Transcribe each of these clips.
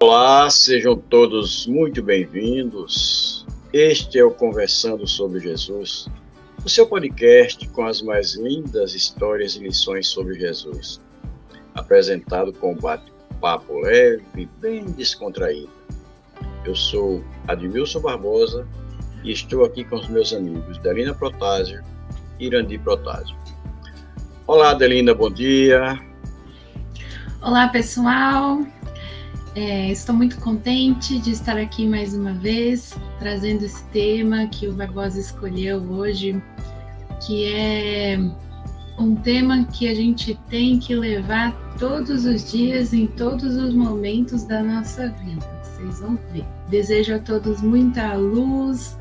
Olá, sejam todos muito bem-vindos. Este é o Conversando sobre Jesus, o seu podcast com as mais lindas histórias e lições sobre Jesus, apresentado com um bate-papo leve e bem descontraído. Eu sou Admilson Barbosa e estou aqui com os meus amigos Delina Protásio e Irandi Protásio. Olá, Delina, bom dia. Olá, pessoal. Estou muito contente de estar aqui mais uma vez, trazendo esse tema que o Barbosa escolheu hoje, que é um tema que a gente tem que levar todos os dias, em todos os momentos da nossa vida. Vocês vão ver. Desejo a todos muita luz,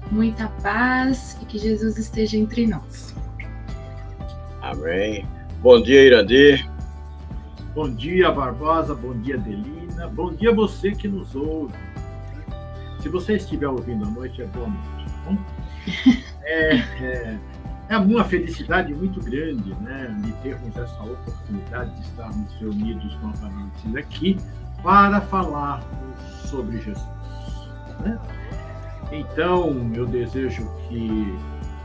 muita paz e que Jesus esteja entre nós. Amém. Bom dia, Irandi. Bom dia, Barbosa. Bom dia, Delina. Bom dia a você que nos ouve. Se você estiver ouvindo à noite, é boa noite. Tá bom? É uma felicidade muito grande, né, de termos essa oportunidade de estarmos reunidos novamente aqui para falarmos sobre Jesus, né? Então, eu desejo que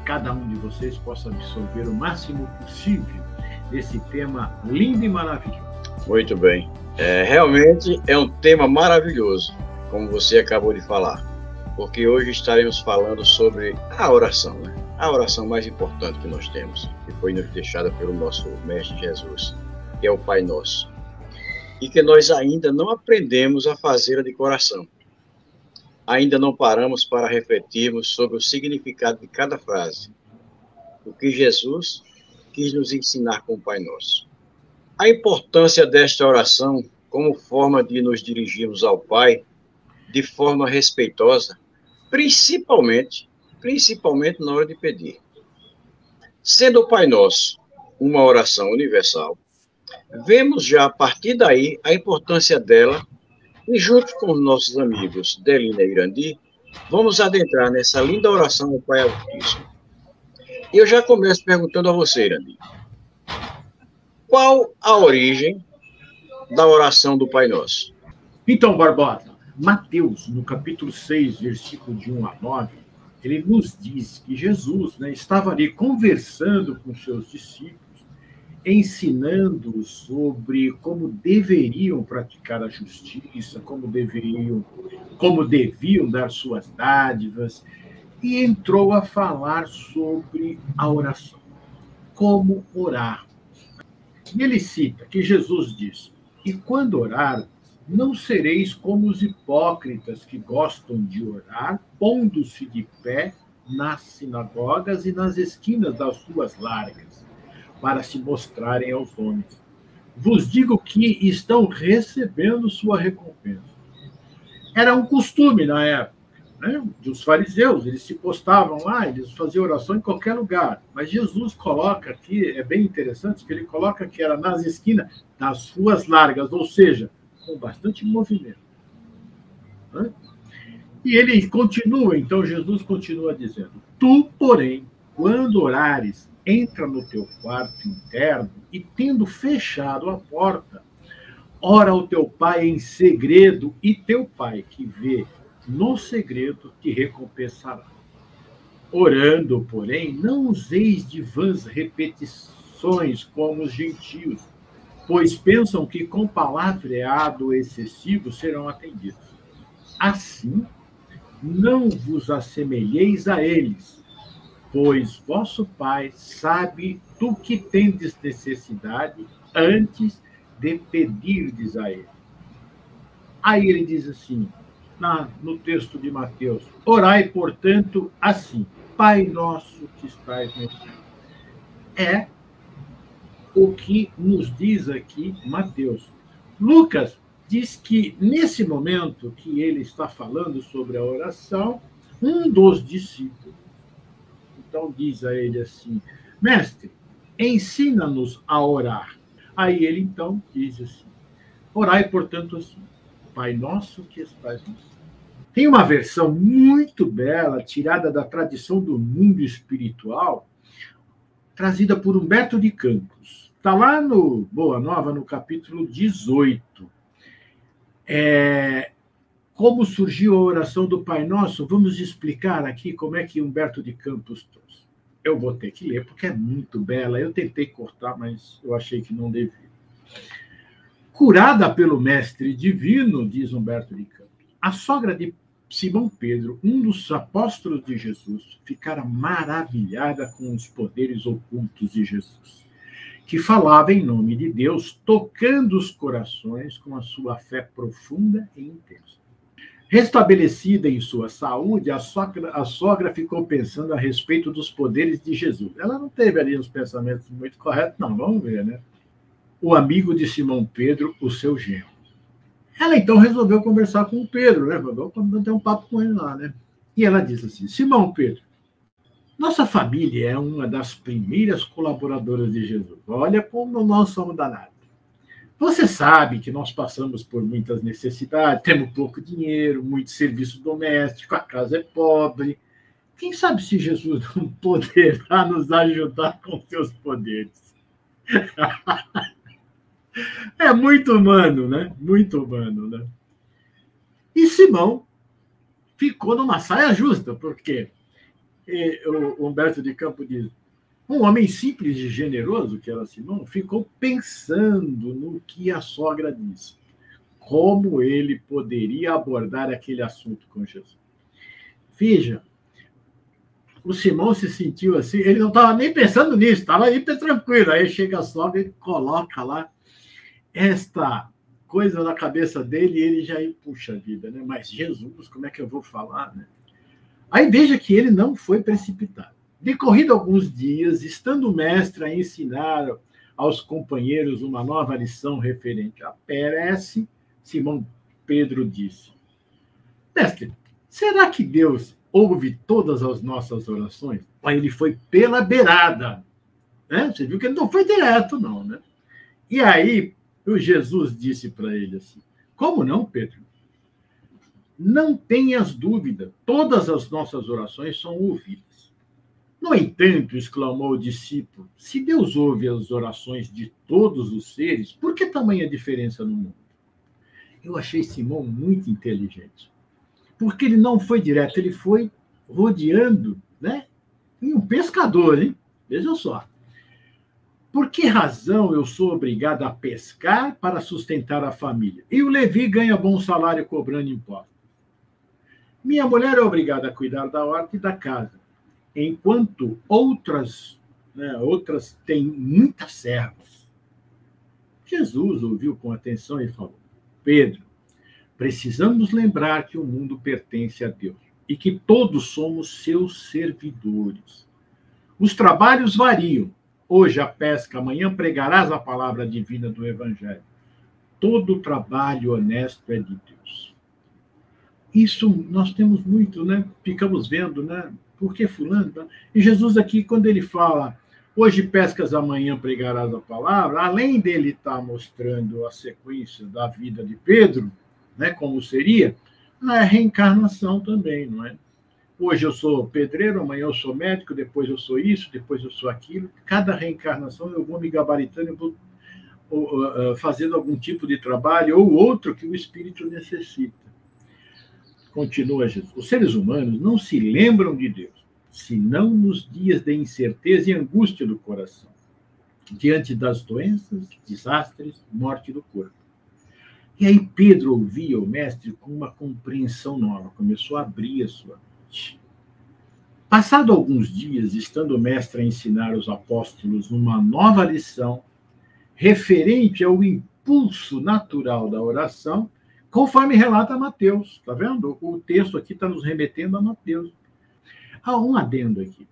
cada um de vocês possa absorver o máximo possível desse tema lindo e maravilhoso. Muito bem. Realmente é um tema maravilhoso, como você acabou de falar, porque hoje estaremos falando sobre a oração, né? A oração mais importante que nós temos, que foi nos deixada pelo nosso Mestre Jesus, que é o Pai Nosso, e que nós ainda não aprendemos a fazê-la de coração. Ainda não paramos para refletirmos sobre o significado de cada frase, o que Jesus quis nos ensinar com o Pai Nosso. A importância desta oração como forma de nos dirigirmos ao Pai de forma respeitosa, principalmente na hora de pedir. Sendo o Pai Nosso uma oração universal, vemos já a partir daí a importância dela e junto com os nossos amigos Delina e Irandi, vamos adentrar nessa linda oração ao Pai Altíssimo. E eu já começo perguntando a você, Irandi. Qual a origem da oração do Pai Nosso? Então, Barbosa, Mateus, no capítulo 6, versículo de 1 a 9, ele nos diz que Jesus, né, estava ali conversando com seus discípulos, ensinando sobre como deveriam praticar a justiça, como deviam dar suas dádivas, e entrou a falar sobre a oração, como orar. E ele cita que Jesus diz: "E quando orar, não sereis como os hipócritas que gostam de orar, pondo-se de pé nas sinagogas e nas esquinas das ruas largas, para se mostrarem aos homens. Vos digo que estão recebendo sua recompensa." Era um costume na época, né, dos fariseus. Eles se postavam lá, eles faziam oração em qualquer lugar. Mas Jesus coloca aqui, é bem interessante, que ele coloca que era nas esquinas das ruas largas, ou seja, com bastante movimento, né? E ele continua, então Jesus continua dizendo: "Tu, porém, quando orares, entra no teu quarto interno e, tendo fechado a porta, ora ao teu pai em segredo, e teu pai que vê no segredo te recompensará. Orando, porém, não useis de vãs repetições como os gentios, pois pensam que com palavreado excessivo serão atendidos. Assim, não vos assemelheis a eles, pois vosso Pai sabe do que tendes necessidade antes de pedirdes a ele." Aí ele diz assim, no texto de Mateus: "Orai, portanto, assim: Pai nosso que estais no céu." É o que nos diz aqui Mateus. Lucas diz que, nesse momento que ele está falando sobre a oração, um dos discípulos, então, diz a ele assim: "Mestre, ensina-nos a orar." Aí ele, então, diz assim: "Orai, portanto, assim: Pai nosso que estais no céu." Tem uma versão muito bela, tirada da tradição do mundo espiritual, trazida por Humberto de Campos. Está lá no Boa Nova, no capítulo 18. Como surgiu a oração do Pai Nosso? Vamos explicar aqui como é que Humberto de Campos trouxe. Eu vou ter que ler, porque é muito bela. Eu tentei cortar, mas eu achei que não devia. Curada pelo Mestre Divino, diz Humberto de Campos, a sogra de Simão Pedro, um dos apóstolos de Jesus, ficara maravilhada com os poderes ocultos de Jesus, que falava em nome de Deus, tocando os corações com a sua fé profunda e intensa. Restabelecida em sua saúde, a sogra ficou pensando a respeito dos poderes de Jesus. Ela não teve ali uns pensamentos muito corretos, não, vamos ver, né? O amigo de Simão Pedro, o seu genro. Ela então resolveu conversar com o Pedro, né? Vamos ter um papo com ele lá, né? E ela disse assim: Simão Pedro, nossa família é uma das primeiras colaboradoras de Jesus. Olha como nós somos danados. Você sabe que nós passamos por muitas necessidades, temos pouco dinheiro, muito serviço doméstico, a casa é pobre. Quem sabe se Jesus não poderá nos ajudar com seus poderes? É muito humano, né? Muito humano, né? E Simão ficou numa saia justa, porque o Humberto de Campos diz: um homem simples e generoso, que era Simão, ficou pensando no que a sogra disse, como ele poderia abordar aquele assunto com Jesus. Veja, o Simão se sentiu assim, ele não estava nem pensando nisso, estava hiper tranquilo. Aí chega a sogra e coloca lá esta coisa na cabeça dele e ele já puxa vida, né? Mas Jesus, como é que eu vou falar, né? Aí veja que ele não foi precipitado. Decorrido alguns dias, estando o mestre a ensinar aos companheiros uma nova lição referente à prece, Simão Pedro disse: Mestre, será que Deus ouve todas as nossas orações? Aí ele foi pela beirada, né? Você viu que ele não foi direto, não, né? E aí o Jesus disse para ele assim: como não, Pedro? Não tenhas dúvida, todas as nossas orações são ouvidas. No entanto, exclamou o discípulo, se Deus ouve as orações de todos os seres, por que tamanha diferença no mundo? Eu achei Simão muito inteligente, porque ele não foi direto, ele foi rodeando, né? E um pescador, hein? Veja só. Por que razão eu sou obrigado a pescar para sustentar a família? E o Levi ganha bom salário cobrando impostos. Minha mulher é obrigada a cuidar da horta e da casa, enquanto outras têm muitas servas. Jesus ouviu com atenção e falou: Pedro, precisamos lembrar que o mundo pertence a Deus e que todos somos seus servidores. Os trabalhos variam. Hoje a pesca, amanhã pregarás a palavra divina do Evangelho. Todo trabalho honesto é de Deus. Isso nós temos muito, né? Ficamos vendo, né? Por que fulano? Tá? E Jesus aqui, quando ele fala, hoje pescas, amanhã pregarás a palavra, além dele estar mostrando a sequência da vida de Pedro, né? Como seria, a reencarnação também, não é? Hoje eu sou pedreiro, amanhã eu sou médico, depois eu sou isso, depois eu sou aquilo. Cada reencarnação eu vou me gabaritando, eu vou fazendo algum tipo de trabalho ou outro que o espírito necessita. Continua Jesus. Os seres humanos não se lembram de Deus, senão nos dias de incerteza e angústia do coração, diante das doenças, desastres, morte do corpo. E aí Pedro ouvia o mestre com uma compreensão nova, começou a abrir a sua mente. Passado alguns dias, estando o mestre a ensinar os apóstolos uma nova lição, referente ao impulso natural da oração, conforme relata Mateus, está vendo? O texto aqui está nos remetendo a Mateus. Há um adendo aqui.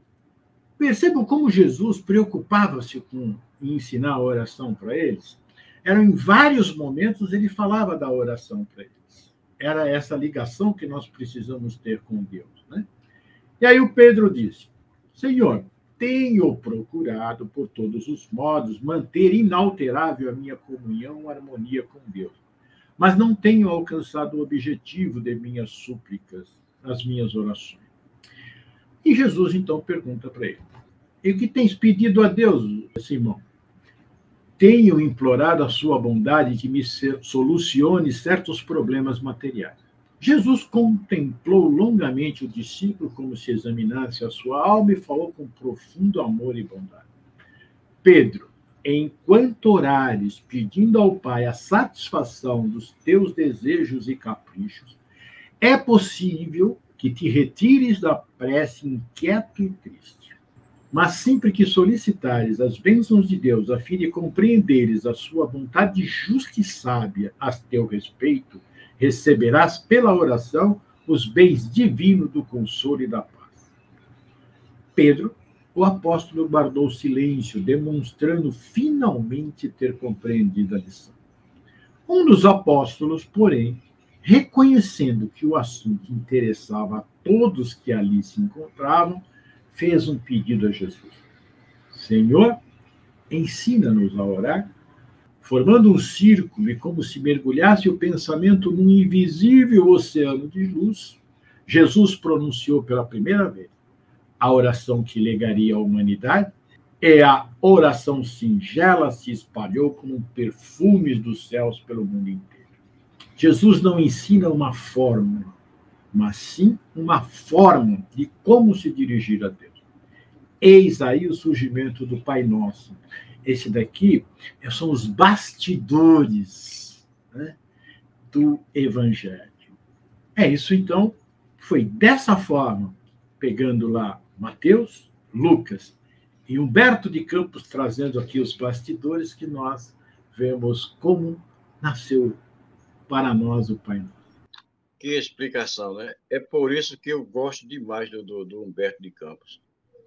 Percebam como Jesus preocupava-se com ensinar a oração para eles. Em vários momentos ele falava da oração para eles. Era essa ligação que nós precisamos ter com Deus, né? E aí o Pedro disse: Senhor, tenho procurado por todos os modos manter inalterável a minha comunhão e harmonia com Deus, mas não tenho alcançado o objetivo de minhas súplicas, as minhas orações. E Jesus, então, pergunta para ele: e o que tens pedido a Deus, Simão? tenho implorado a sua bondade que me solucione certos problemas materiais. Jesus contemplou longamente o discípulo como se examinasse a sua alma e falou com profundo amor e bondade. Pedro, enquanto orares pedindo ao Pai a satisfação dos teus desejos e caprichos, é possível que te retires da prece inquieto e triste. Mas sempre que solicitares as bênçãos de Deus a fim de compreenderes a sua vontade justa e sábia a teu respeito, receberás pela oração os bens divinos do consolo e da paz. Pedro, o apóstolo, guardou silêncio, demonstrando finalmente ter compreendido a lição. Um dos apóstolos, porém, reconhecendo que o assunto interessava a todos que ali se encontravam, fez um pedido a Jesus. Senhor, ensina-nos a orar. Formando um círculo e como se mergulhasse o pensamento num invisível oceano de luz, Jesus pronunciou pela primeira vez a oração que legaria à humanidade, e a oração singela se espalhou como perfumes dos céus pelo mundo inteiro. Jesus não ensina uma fórmula, mas sim uma forma de como se dirigir a Deus. Eis aí o surgimento do Pai Nosso. Esse daqui são os bastidores, né, do Evangelho. É isso, então, foi dessa forma, pegando lá Mateus, Lucas e Humberto de Campos trazendo aqui os bastidores, que nós vemos como nasceu para nós o Pai Nosso. Que explicação, né? É por isso que eu gosto demais do Humberto de Campos,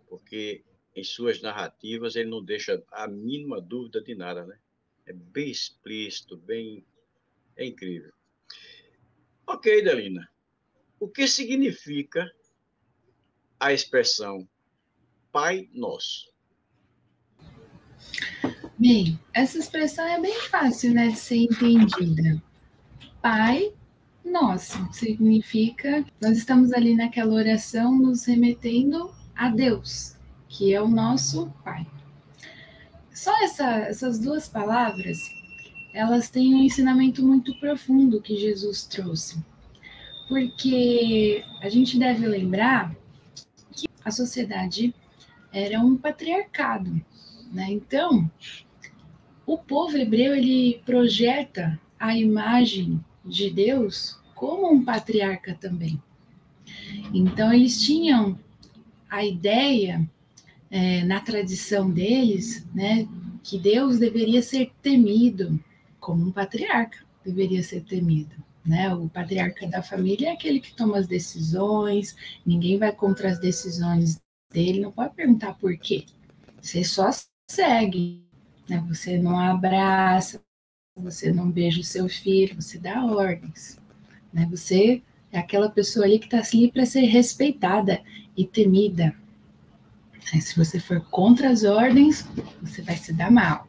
porque em suas narrativas ele não deixa a mínima dúvida de nada, né? É bem explícito, é incrível. Ok, Delina. O que significa a expressão Pai Nosso? Bem, essa expressão é bem fácil, né, de ser entendida. Pai Nosso significa, nós estamos ali naquela oração nos remetendo a Deus, que é o nosso Pai. Só essas duas palavras, elas têm um ensinamento muito profundo que Jesus trouxe. Porque a gente deve lembrar que a sociedade era um patriarcado, né? Então, o povo hebreu, ele projeta a imagem de Deus como um patriarca também. Então, eles tinham a ideia, na tradição deles, né, que Deus deveria ser temido como um patriarca, deveria ser temido. Né? O patriarca da família é aquele que toma as decisões, ninguém vai contra as decisões dele, não pode perguntar por quê. Você só segue, né? Você não abraça, você não beija o seu filho, você dá ordens. Né? Você é aquela pessoa ali que está ali para ser respeitada e temida. Se você for contra as ordens, você vai se dar mal.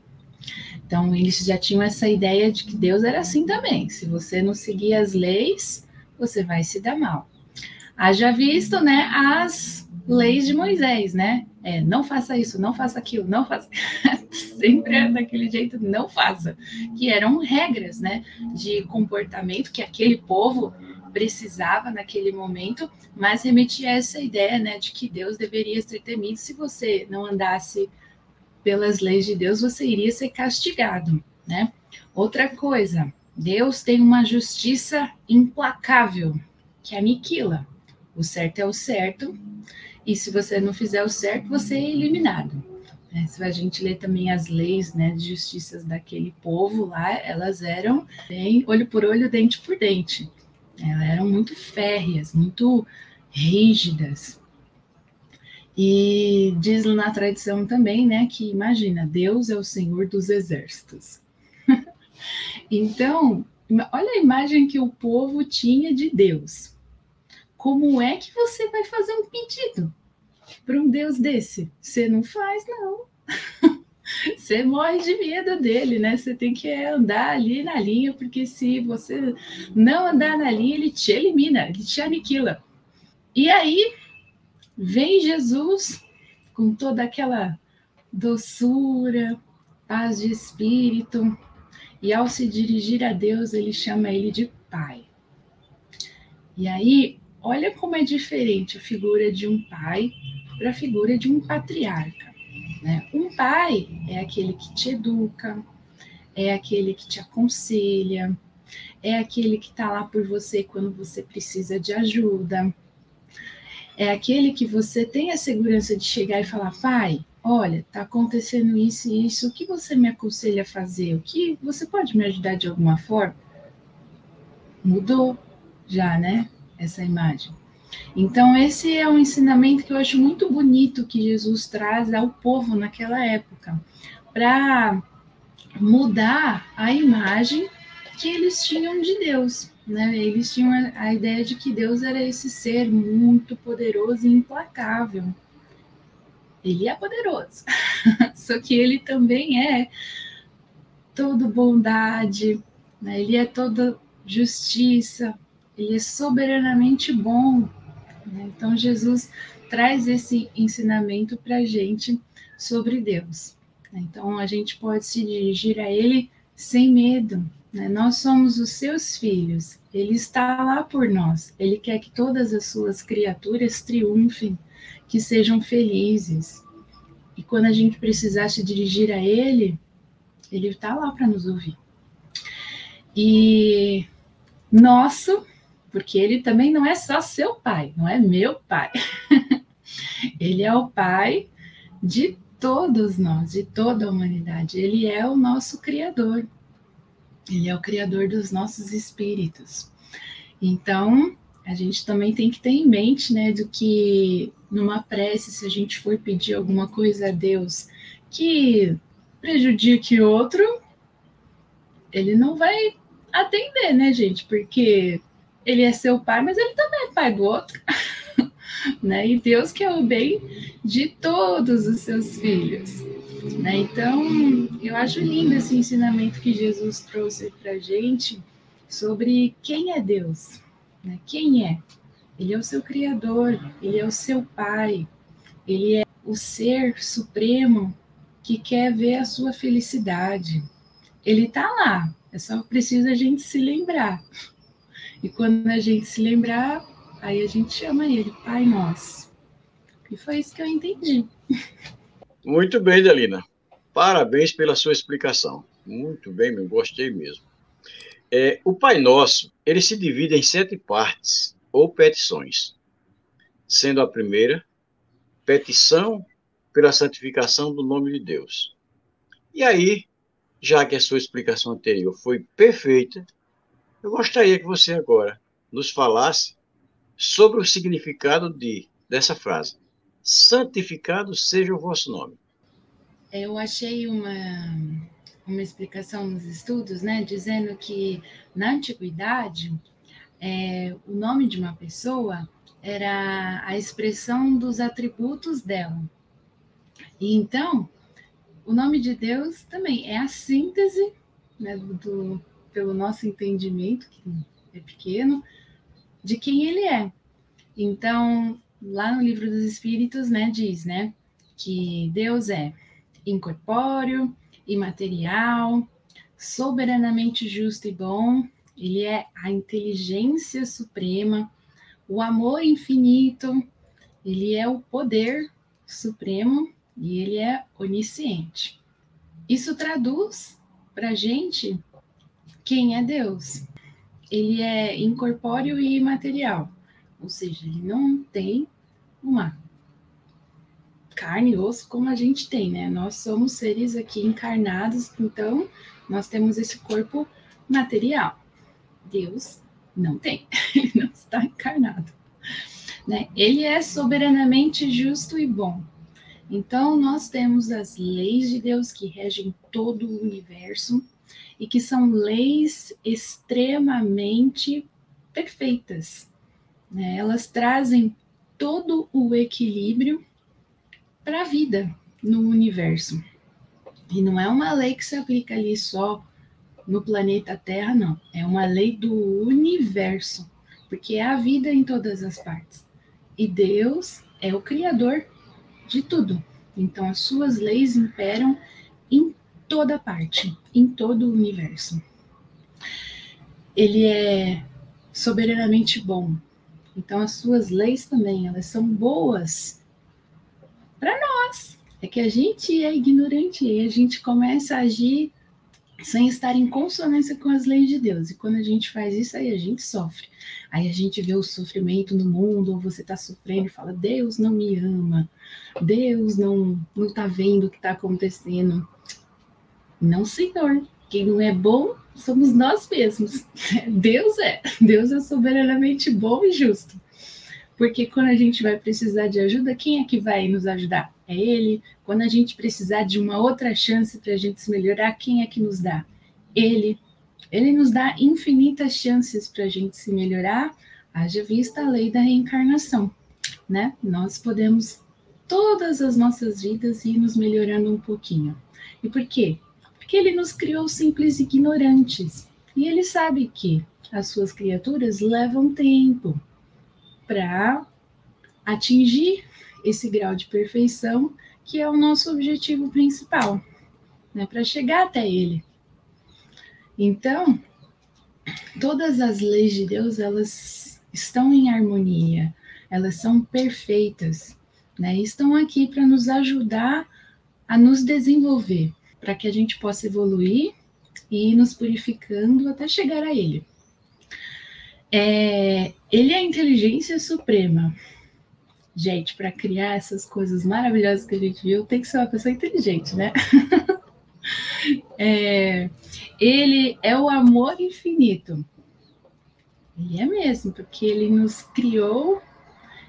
Então, eles já tinham essa ideia de que Deus era assim também. Se você não seguir as leis, você vai se dar mal. Haja visto, né, as leis de Moisés, né? Não faça isso, não faça aquilo, não faça... Sempre é daquele jeito, não faça. Que eram regras, né, de comportamento que aquele povo precisava naquele momento, mas remetia a essa ideia, né, de que Deus deveria ser temido. Se você não andasse pelas leis de Deus, você iria ser castigado, né? Outra coisa, Deus tem uma justiça implacável, que aniquila. O certo é o certo, e se você não fizer o certo, você é eliminado. Se a gente lê também as leis, né, de justiças daquele povo lá, elas eram bem olho por olho, dente por dente. Elas eram muito férreas, muito rígidas. E diz na tradição também, né, que imagina, Deus é o Senhor dos exércitos. Então, olha a imagem que o povo tinha de Deus. Como é que você vai fazer um pedido para um Deus desse? Você não faz, não. Você morre de medo dele, né? Você tem que andar ali na linha, porque se você não andar na linha, ele te elimina, ele te aniquila. E aí, vem Jesus com toda aquela doçura, paz de espírito. E ao se dirigir a Deus, ele chama ele de Pai. E aí, olha como é diferente a figura de um pai para a figura de um patriarca, né? Um pai é aquele que te educa, é aquele que te aconselha, é aquele que está lá por você quando você precisa de ajuda, é aquele que você tem a segurança de chegar e falar: pai, olha, está acontecendo isso e isso, o que você me aconselha a fazer? O que você pode me ajudar de alguma forma? Mudou já, né? Essa imagem. Então, esse é um ensinamento que eu acho muito bonito que Jesus traz ao povo naquela época, para mudar a imagem que eles tinham de Deus, né? Eles tinham a ideia de que Deus era esse ser muito poderoso e implacável. Ele é poderoso, só que ele também é toda bondade, né? Ele é toda justiça, ele é soberanamente bom. Então, Jesus traz esse ensinamento para a gente sobre Deus. Então, a gente pode se dirigir a Ele sem medo, né? Nós somos os seus filhos, Ele está lá por nós, Ele quer que todas as suas criaturas triunfem, que sejam felizes. E quando a gente precisar se dirigir a Ele, Ele está lá para nos ouvir. E nosso, porque Ele também não é só seu pai, não é meu pai. Ele é o pai de todos nós, de toda a humanidade. Ele é o nosso Criador. Ele é o Criador dos nossos espíritos. Então, a gente também tem que ter em mente, né, do que numa prece, se a gente for pedir alguma coisa a Deus que prejudique outro, Ele não vai atender, né, gente? Porque Ele é seu pai, mas Ele também é pai do outro. Né? E Deus quer o bem de todos os seus filhos. Né? Então, eu acho lindo esse ensinamento que Jesus trouxe para a gente sobre quem é Deus. Né? Quem é? Ele é o seu Criador, Ele é o seu Pai, Ele é o Ser Supremo que quer ver a sua felicidade. Ele está lá, é só preciso a gente se lembrar. E quando a gente se lembrar, aí a gente chama ele Pai Nosso. E foi isso que eu entendi. Muito bem, Delina. Parabéns pela sua explicação. Muito bem, eu gostei mesmo. O Pai Nosso, ele se divide em 7 partes, ou petições. Sendo a primeira, petição pela santificação do nome de Deus. E aí, já que a sua explicação anterior foi perfeita, eu gostaria que você agora nos falasse sobre o significado dessa frase. Santificado seja o vosso nome. Eu achei uma explicação nos estudos, né, dizendo que na antiguidade o nome de uma pessoa era a expressão dos atributos dela. E então, o nome de Deus também é a síntese, né, pelo nosso entendimento, que é pequeno, de quem ele é. Então, lá no Livro dos Espíritos, né, diz, né, que Deus é incorpóreo, imaterial, soberanamente justo e bom, ele é a inteligência suprema, o amor infinito, ele é o poder supremo e ele é onisciente. Isso traduz para a gente quem é Deus. Ele é incorpóreo e imaterial, ou seja, ele não tem uma carne e osso como a gente tem, né? Nós somos seres aqui encarnados, então nós temos esse corpo material. Deus não tem, ele não está encarnado. Né? Ele é soberanamente justo e bom. Então, nós temos as leis de Deus que regem todo o universo e que são leis extremamente perfeitas. Né? Elas trazem todo o equilíbrio para a vida no universo. E não é uma lei que se aplica ali só no planeta Terra, não. É uma lei do universo, porque é a vida em todas as partes. E Deus é o Criador de tudo. Então, as suas leis imperam em toda parte, em todo o universo. Ele é soberanamente bom. Então, as suas leis também, elas são boas para nós. É que a gente é ignorante e a gente começa a agir sem estar em consonância com as leis de Deus. E quando a gente faz isso, aí a gente sofre. Aí a gente vê o sofrimento no mundo, ou você está sofrendo e fala, Deus não me ama, Deus não está vendo o que está acontecendo. Não, Senhor. Quem não é bom somos nós mesmos. Deus é soberanamente bom e justo. Porque quando a gente vai precisar de ajuda, quem é que vai nos ajudar? É Ele. Quando a gente precisar de uma outra chance para a gente se melhorar, quem é que nos dá? Ele. Ele nos dá infinitas chances para a gente se melhorar, haja vista a lei da reencarnação, né? Nós podemos, todas as nossas vidas, ir nos melhorando um pouquinho. E por quê? Porque Ele nos criou simples ignorantes. E Ele sabe que as suas criaturas levam tempo para atingir esse grau de perfeição, que é o nosso objetivo principal, né? Para chegar até Ele. Então, todas as leis de Deus, elas estão em harmonia, elas são perfeitas, né? E estão aqui para nos ajudar a nos desenvolver, para que a gente possa evoluir e ir nos purificando até chegar a Ele. Ele é a inteligência suprema. Gente, para criar essas coisas maravilhosas que a gente viu, tem que ser uma pessoa inteligente, né? Ele é o amor infinito. Ele é mesmo, porque Ele nos criou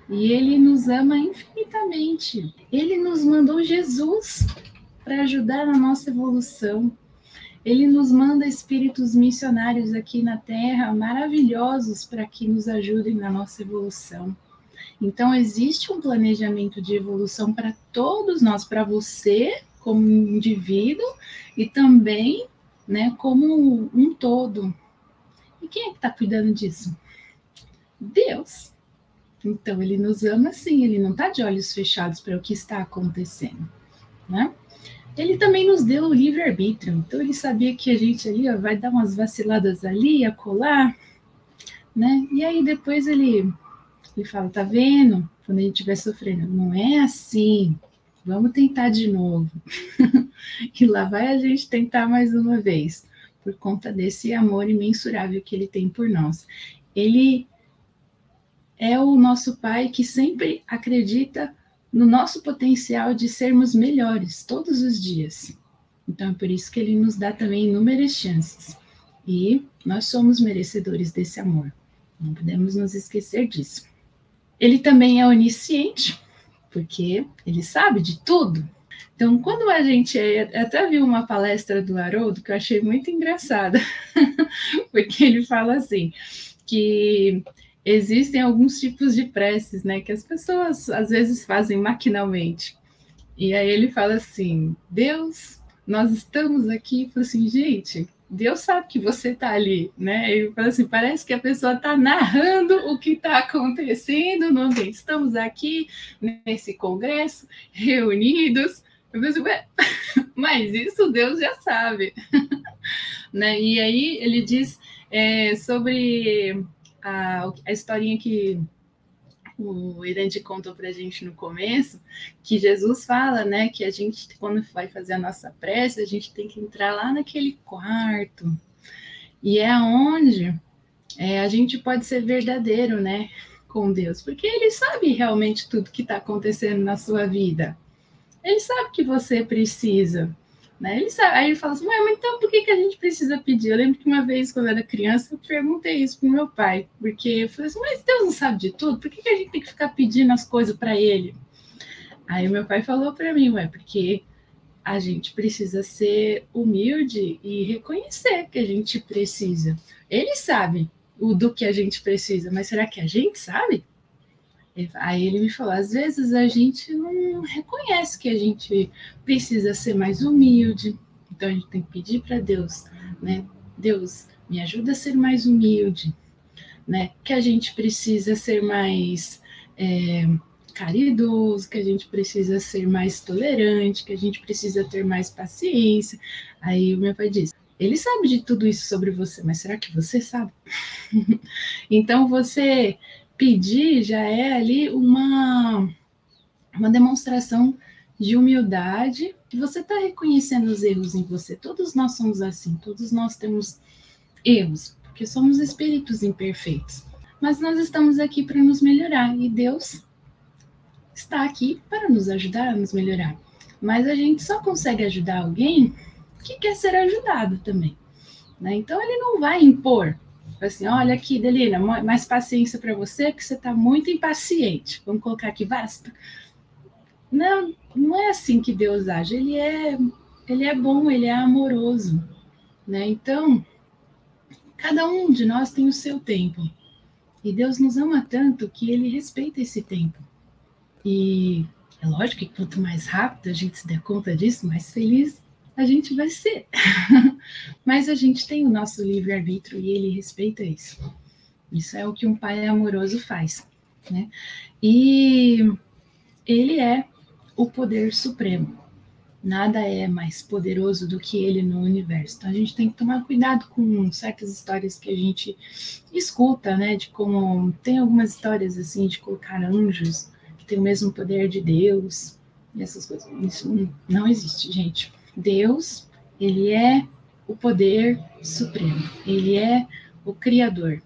e Ele nos ama infinitamente. Ele nos mandou Jesus para ajudar na nossa evolução. Ele nos manda espíritos missionários aqui na Terra, maravilhosos, para que nos ajudem na nossa evolução. Então, existe um planejamento de evolução para todos nós, para você como indivíduo e também, né, como um todo. E quem é que está cuidando disso? Deus. Então, Ele nos ama sim, Ele não está de olhos fechados para o que está acontecendo, né? Ele também nos deu o livre-arbítrio, então Ele sabia que a gente ali vai dar umas vaciladas ali, acolá, né? E aí depois ele fala, tá vendo? Quando a gente estiver sofrendo, não é assim, vamos tentar de novo. E lá vai a gente tentar mais uma vez, por conta desse amor imensurável que Ele tem por nós. Ele é o nosso Pai que sempre acredita no nosso potencial de sermos melhores todos os dias. Então é por isso que Ele nos dá também inúmeras chances. E nós somos merecedores desse amor. Não podemos nos esquecer disso. Ele também é onisciente, porque Ele sabe de tudo. Então, quando a gente... até vi uma palestra do Haroldo que eu achei muito engraçada, porque ele fala assim, que existem alguns tipos de preces, né, que as pessoas às vezes fazem maquinalmente. E aí ele fala assim, Deus, nós estamos aqui. Eu falo assim, gente, Deus sabe que você está ali, né? Ele fala assim, parece que a pessoa está narrando o que está acontecendo no ambiente. Estamos aqui nesse congresso, reunidos. Eu falo assim, ué, mas isso Deus já sabe. Né? E aí ele diz sobre a historinha que o Irandi contou para a gente no começo, que Jesus fala, né, que a gente, quando vai fazer a nossa prece, a gente tem que entrar lá naquele quarto, e é onde a gente pode ser verdadeiro, né, com Deus, porque Ele sabe realmente tudo que está acontecendo na sua vida. Ele sabe que você precisa, né? Ele sabe. Aí ele fala assim, mas então por que a gente precisa pedir? Eu lembro que uma vez, quando eu era criança, eu perguntei isso pro meu pai, porque eu falei assim, mas Deus não sabe de tudo? Por que a gente tem que ficar pedindo as coisas para Ele? Aí meu pai falou para mim, porque a gente precisa ser humilde e reconhecer que a gente precisa. Ele sabe do que a gente precisa, mas será que a gente sabe? Aí ele me falou, às vezes a gente não reconhece que a gente precisa ser mais humilde, então a gente tem que pedir para Deus, né? Deus, me ajuda a ser mais humilde, né? Que a gente precisa ser mais caridoso, que a gente precisa ser mais tolerante, que a gente precisa ter mais paciência. Aí o meu pai diz, ele sabe de tudo isso sobre você, mas será que você sabe? Então, você pedir já é ali uma demonstração de humildade, que você está reconhecendo os erros em você. Todos nós somos assim, todos nós temos erros, porque somos espíritos imperfeitos. Mas nós estamos aqui para nos melhorar, e Deus está aqui para nos ajudar a nos melhorar. Mas a gente só consegue ajudar alguém que quer ser ajudado também, né? Então, ele não vai impor, assim, olha aqui, Delina, mais paciência para você, porque você está muito impaciente. Vamos colocar aqui, basta. Não, não é assim que Deus age. Ele é bom, ele é amoroso, né? Então, cada um de nós tem o seu tempo. E Deus nos ama tanto que ele respeita esse tempo. E é lógico que quanto mais rápido a gente se der conta disso, mais feliz a gente vai ser. Mas a gente tem o nosso livre-arbítrio e ele respeita isso. Isso é o que um pai amoroso faz, né? E ele é o poder supremo. Nada é mais poderoso do que ele no universo. Então a gente tem que tomar cuidado com certas histórias que a gente escuta, né? De como tem algumas histórias assim de colocar anjos que têm o mesmo poder de Deus e essas coisas. Isso não existe, gente. Deus, ele é o poder supremo. Ele é o Criador.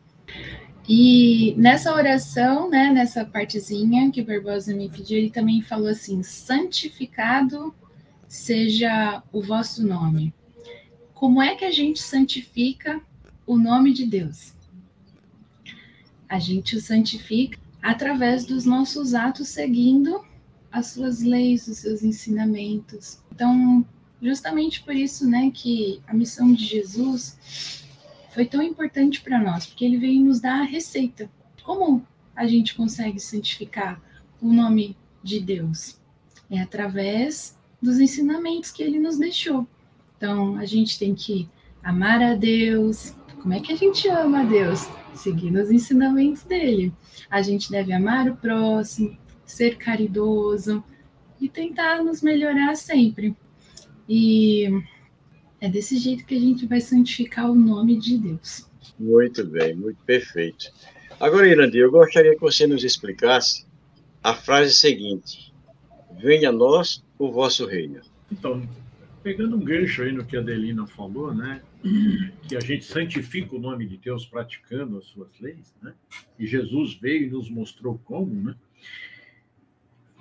E nessa oração, né, nessa partezinha que o Barbosa me pediu, ele também falou assim, santificado seja o vosso nome. Como é que a gente santifica o nome de Deus? A gente o santifica através dos nossos atos, seguindo as suas leis, os seus ensinamentos. Então, justamente por isso, né, que a missão de Jesus foi tão importante para nós, porque ele veio nos dar a receita. Como a gente consegue santificar o nome de Deus? É através dos ensinamentos que ele nos deixou. Então, a gente tem que amar a Deus. Como é que a gente ama a Deus? Seguindo os ensinamentos dele. A gente deve amar o próximo, ser caridoso e tentar nos melhorar sempre. E é desse jeito que a gente vai santificar o nome de Deus. Muito bem, muito perfeito. Agora, Irandir, eu gostaria que você nos explicasse a frase seguinte: venha a nós o vosso reino. Então, pegando um gancho aí no que a Adelina falou, né, que a gente santifica o nome de Deus praticando as suas leis, né, e Jesus veio e nos mostrou como, né,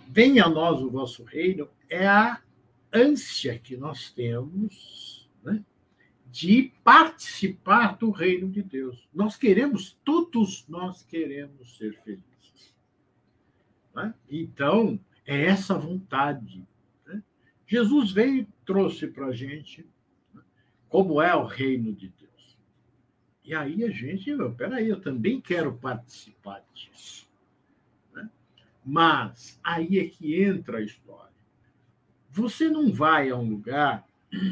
venha a nós o vosso reino, é a ânsia que nós temos, né, de participar do reino de Deus. Todos nós queremos ser felizes, né? Então, é essa vontade, né? Jesus veio e trouxe para a gente, né, como é o reino de Deus. E aí a gente, peraí, eu também quero participar disso, né? Mas aí é que entra a história. Você não vai a um lugar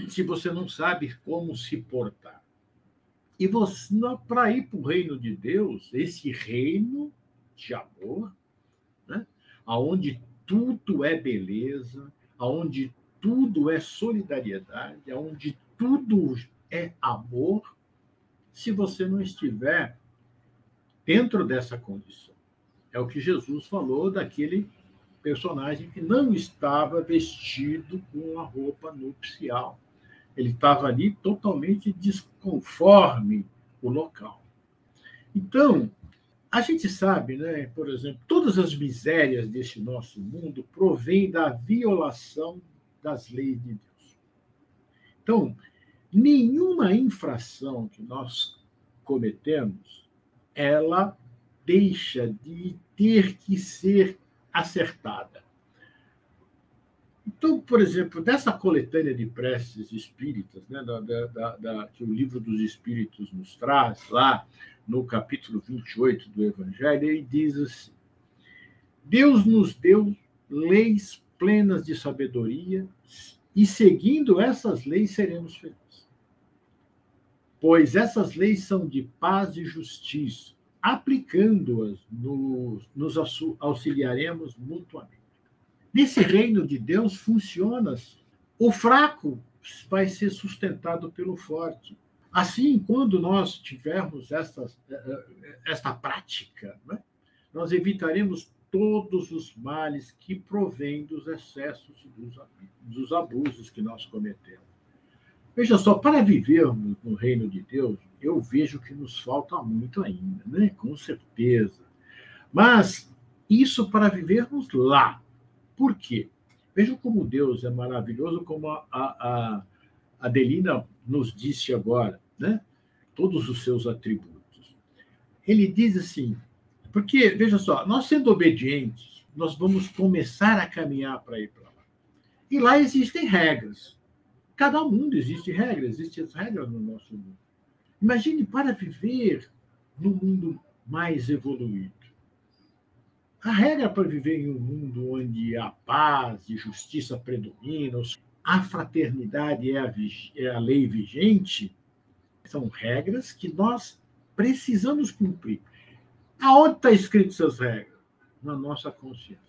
se você não sabe como se portar. E você, para ir para o reino de Deus, esse reino de amor, né, onde tudo é beleza, onde tudo é solidariedade, onde tudo é amor, se você não estiver dentro dessa condição. É o que Jesus falou daquele personagem que não estava vestido com a roupa nupcial. Ele estava ali totalmente desconforme o local. Então, a gente sabe, né, por exemplo, todas as misérias deste nosso mundo provêm da violação das leis de Deus. Então, nenhuma infração que nós cometemos, ela deixa de ter que ser acertada. Então, por exemplo, dessa coletânea de preces espíritas, né, que o Livro dos Espíritos nos traz, lá no capítulo 28 do Evangelho, ele diz assim: Deus nos deu leis plenas de sabedoria e, seguindo essas leis, seremos felizes. Pois essas leis são de paz e justiça, aplicando-as, nos auxiliaremos mutuamente. Nesse reino de Deus funciona assim. O fraco vai ser sustentado pelo forte. Assim, quando nós tivermos esta prática, né, nós evitaremos todos os males que provêm dos excessos e dos abusos que nós cometemos. Veja só, para vivermos no reino de Deus, eu vejo que nos falta muito ainda, né? Com certeza. Mas isso para vivermos lá. Por quê? Vejam como Deus é maravilhoso, como a Adelina nos disse agora, né? Todos os seus atributos. Ele diz assim, porque, veja só, nós sendo obedientes, nós vamos começar a caminhar para ir para lá. E lá existem regras. Cada mundo existe regras, existem as regras no nosso mundo. Imagine para viver num mundo mais evoluído. A regra para viver em um mundo onde a paz e justiça predominam, a fraternidade é a lei vigente, são regras que nós precisamos cumprir. Aonde está escrito essas regras? Na nossa consciência.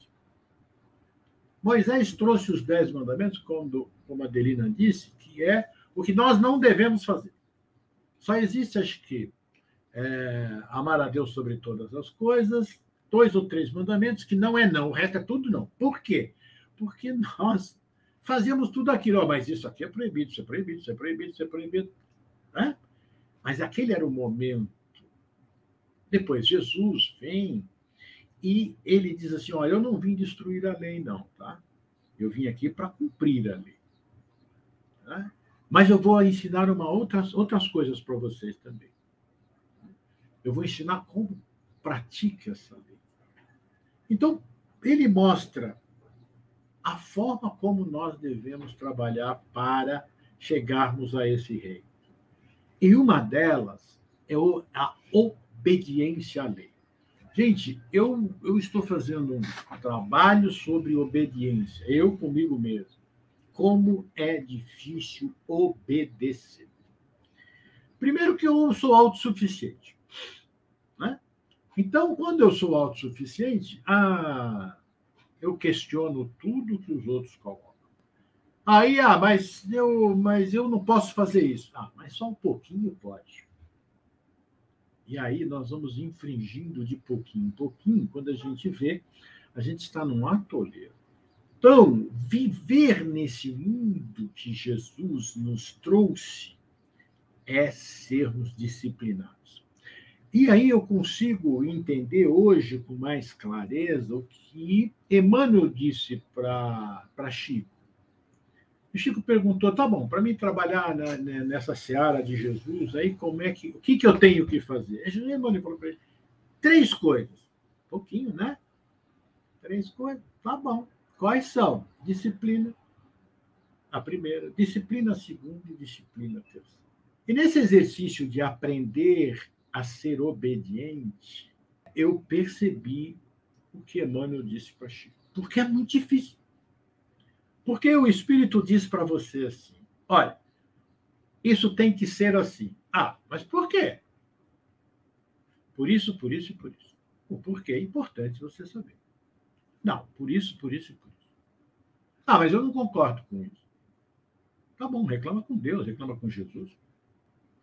Moisés trouxe os 10 mandamentos, como a Adelina disse, que é o que nós não devemos fazer. Só existe, acho que, amar a Deus sobre todas as coisas, 2 ou 3 mandamentos, que não é não, o resto é tudo não. Por quê? Porque nós fazíamos tudo aquilo, mas isso aqui é proibido, isso é proibido, isso é proibido, isso é proibido. Né? Mas aquele era o momento. Depois Jesus vem e ele diz assim, olha, eu não vim destruir a lei, não, tá? Eu vim aqui para cumprir a lei. Tá? Mas eu vou ensinar outras coisas para vocês também. Eu vou ensinar como pratica essa lei. Então, ele mostra a forma como nós devemos trabalhar para chegarmos a esse reino. E uma delas é a obediência à lei. Gente, eu estou fazendo um trabalho sobre obediência, eu comigo mesmo. Como é difícil obedecer. Primeiro que eu sou autossuficiente. Né? Então, quando eu sou autossuficiente, eu questiono tudo que os outros colocam. Aí, mas eu não posso fazer isso. Mas só um pouquinho pode. E aí nós vamos infringindo de pouquinho em pouquinho, quando a gente vê, a gente está num atoleiro. Então, viver nesse mundo que Jesus nos trouxe é sermos disciplinados. E aí eu consigo entender hoje com mais clareza o que Emmanuel disse para Chico. O Chico perguntou, tá bom, para mim trabalhar nessa seara de Jesus, aí o que eu tenho que fazer? Emmanuel falou para ele, 3 coisas. Pouquinho, né? 3 coisas, tá bom. Quais são? Disciplina, a primeira, disciplina a segunda e disciplina a terceira. E nesse exercício de aprender a ser obediente, eu percebi o que Emmanuel disse para Chico. Porque é muito difícil. Porque o Espírito diz para você assim, olha, isso tem que ser assim. Mas por quê? Por isso, por isso e por isso. O porquê é importante você saber. Não, por isso, por isso e por isso. Mas eu não concordo com isso. Tá bom, reclama com Deus, reclama com Jesus.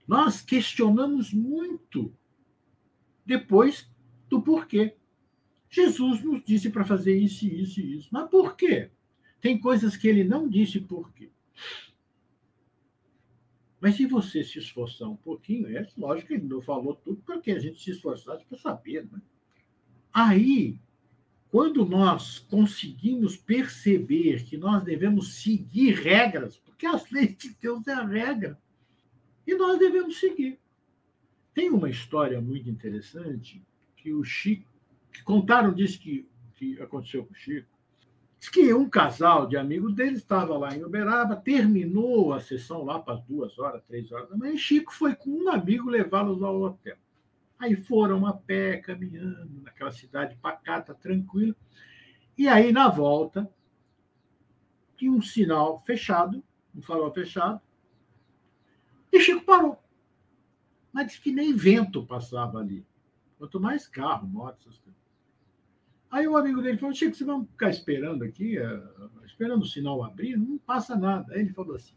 Nós questionamos muito depois do porquê. Jesus nos disse para fazer isso, isso e isso. Mas por quê? Tem coisas que ele não disse por quê. Mas se você se esforçar um pouquinho, é lógico que ele não falou tudo, porque a gente se esforçasse para saber. Né? Aí, quando nós conseguimos perceber que nós devemos seguir regras, porque as leis de Deus é a regra, e nós devemos seguir. Tem uma história muito interessante que o Chico, que contaram disso que aconteceu com o Chico, diz que um casal de amigos dele estava lá em Uberaba, terminou a sessão lá para as 2 horas, 3 horas da manhã, e Chico foi com um amigo levá-los ao hotel. Aí foram a pé, caminhando, naquela cidade pacata, tranquila. E aí, na volta, tinha um sinal fechado, um farol fechado, e Chico parou. Mas disse que nem vento passava ali. Quanto mais carro, moto, essas coisas. Aí o amigo dele falou, Chico, vocês vão ficar esperando aqui, esperando o sinal abrir? Não passa nada. Aí ele falou assim,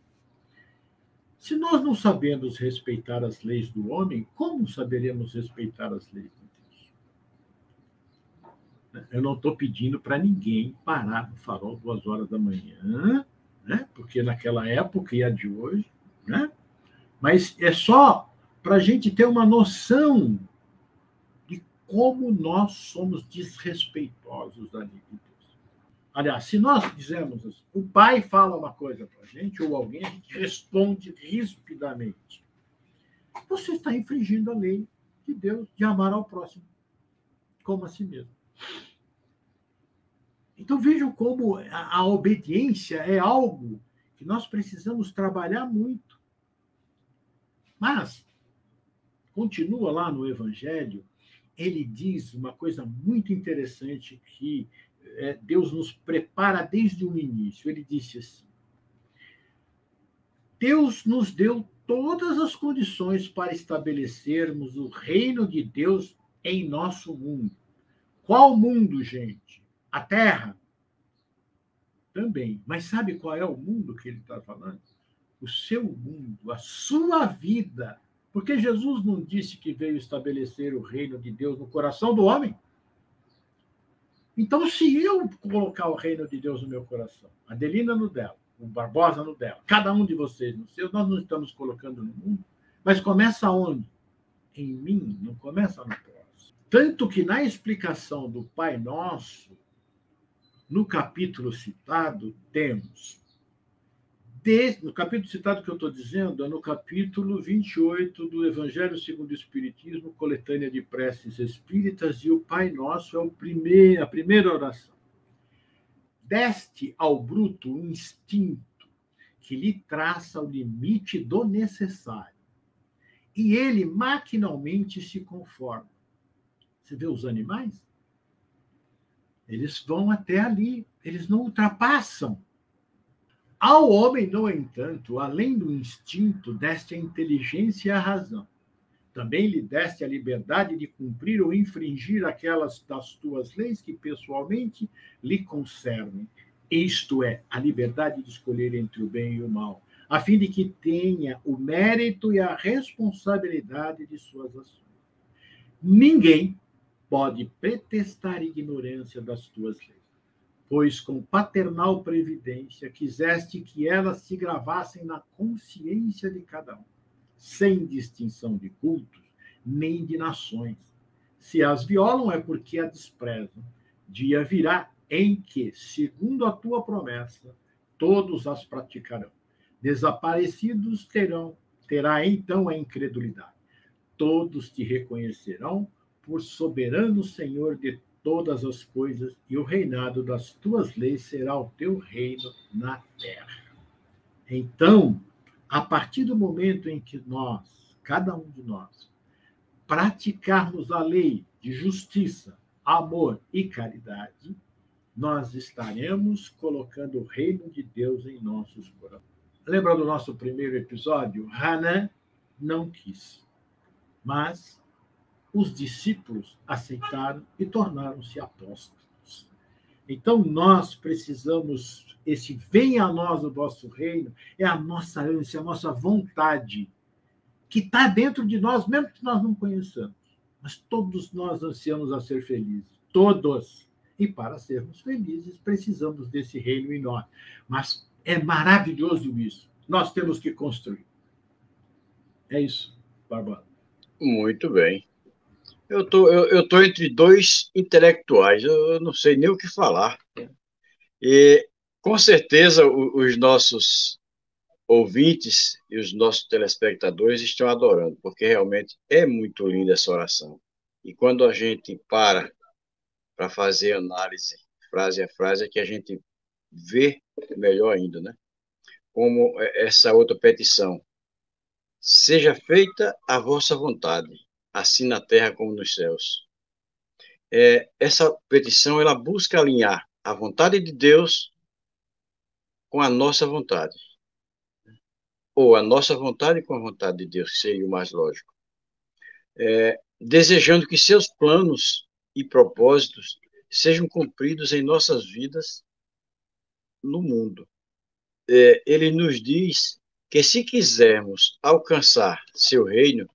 se nós não sabemos respeitar as leis do homem, como saberemos respeitar as leis de Deus? Eu não estou pedindo para ninguém parar no farol 2 horas da manhã, né? Porque naquela época e a de hoje, né? Mas é só para a gente ter uma noção de como nós somos desrespeitosos da lei de Deus. Aliás, se nós dizermos assim, o pai fala uma coisa para a gente, ou alguém, a gente responde rispidamente. Você está infringindo a lei de Deus de amar ao próximo como a si mesmo. Então vejam como a obediência é algo que nós precisamos trabalhar muito. Mas, continua lá no Evangelho, ele diz uma coisa muito interessante que Deus nos prepara desde o início. Ele disse assim, Deus nos deu todas as condições para estabelecermos o reino de Deus em nosso mundo. Qual mundo, gente? A Terra? Também. Mas sabe qual é o mundo que ele está falando? O seu mundo, a sua vida. Porque Jesus não disse que veio estabelecer o reino de Deus no coração do homem? Então, se eu colocar o reino de Deus no meu coração, a Adelina no dela, o Barbosa no dela, cada um de vocês no seu, nós não estamos colocando no mundo, mas começa onde? Em mim, não começa no próximo. Tanto que na explicação do Pai Nosso, no capítulo citado, temos... No capítulo citado que eu estou dizendo, é no capítulo 28 do Evangelho segundo o Espiritismo, coletânea de preces espíritas, e o Pai Nosso é a primeira oração. Deste ao bruto um instinto que lhe traça o limite do necessário, e ele maquinalmente se conforma. Você vê os animais? Eles vão até ali, eles não ultrapassam. Ao homem, no entanto, além do instinto, deste a inteligência e a razão. Também lhe deste a liberdade de cumprir ou infringir aquelas das tuas leis que pessoalmente lhe concernem. Isto é, a liberdade de escolher entre o bem e o mal, a fim de que tenha o mérito e a responsabilidade de suas ações. Ninguém pode pretextar ignorância das tuas leis, pois com paternal previdência quiseste que elas se gravassem na consciência de cada um, sem distinção de cultos, nem de nações. Se as violam é porque a desprezam. Dia virá em que, segundo a tua promessa, todos as praticarão. Desaparecidos terá então a incredulidade. Todos te reconhecerão por soberano Senhor de todas as coisas, e o reinado das tuas leis será o teu reino na terra. Então, a partir do momento em que nós, cada um de nós, praticarmos a lei de justiça, amor e caridade, nós estaremos colocando o reino de Deus em nossos corações. Lembra do nosso primeiro episódio? Hannah não quis, mas os discípulos aceitaram e tornaram-se apóstolos. Então, nós precisamos, esse venha a nós o vosso reino, é a nossa ânsia, a nossa vontade, que está dentro de nós, mesmo que nós não conheçamos. Mas todos nós ansiamos a ser felizes, todos. E para sermos felizes, precisamos desse reino em nós. Mas é maravilhoso isso. Nós temos que construir. É isso, Barbosa. Muito bem. Eu tô entre dois intelectuais, eu não sei nem o que falar. E, com certeza, os nossos ouvintes e os nossos telespectadores estão adorando, porque realmente é muito linda essa oração. E quando a gente para fazer análise, frase a frase, é que a gente vê melhor ainda, né? Como essa outra petição. Seja feita a vossa vontade, assim na terra como nos céus. Essa petição, ela busca alinhar a vontade de Deus com a nossa vontade. Ou a nossa vontade com a vontade de Deus, que seria o mais lógico. desejando que seus planos e propósitos sejam cumpridos em nossas vidas no mundo. Ele nos diz que se quisermos alcançar seu reino,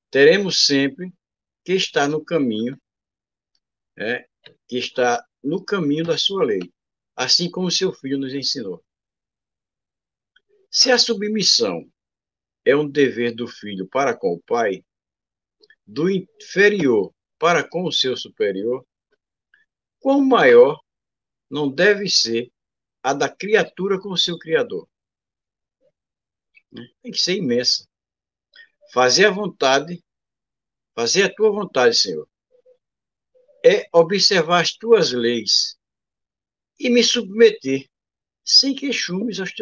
teremos sempre que estar no caminho, que está no caminho da sua lei, assim como seu filho nos ensinou. Se a submissão é um dever do filho para com o pai, do inferior para com o seu superior, quão maior não deve ser a da criatura com o seu Criador? Tem que ser imensa. Fazer a tua vontade, Senhor, é observar as tuas leis e me submeter sem queixumes aos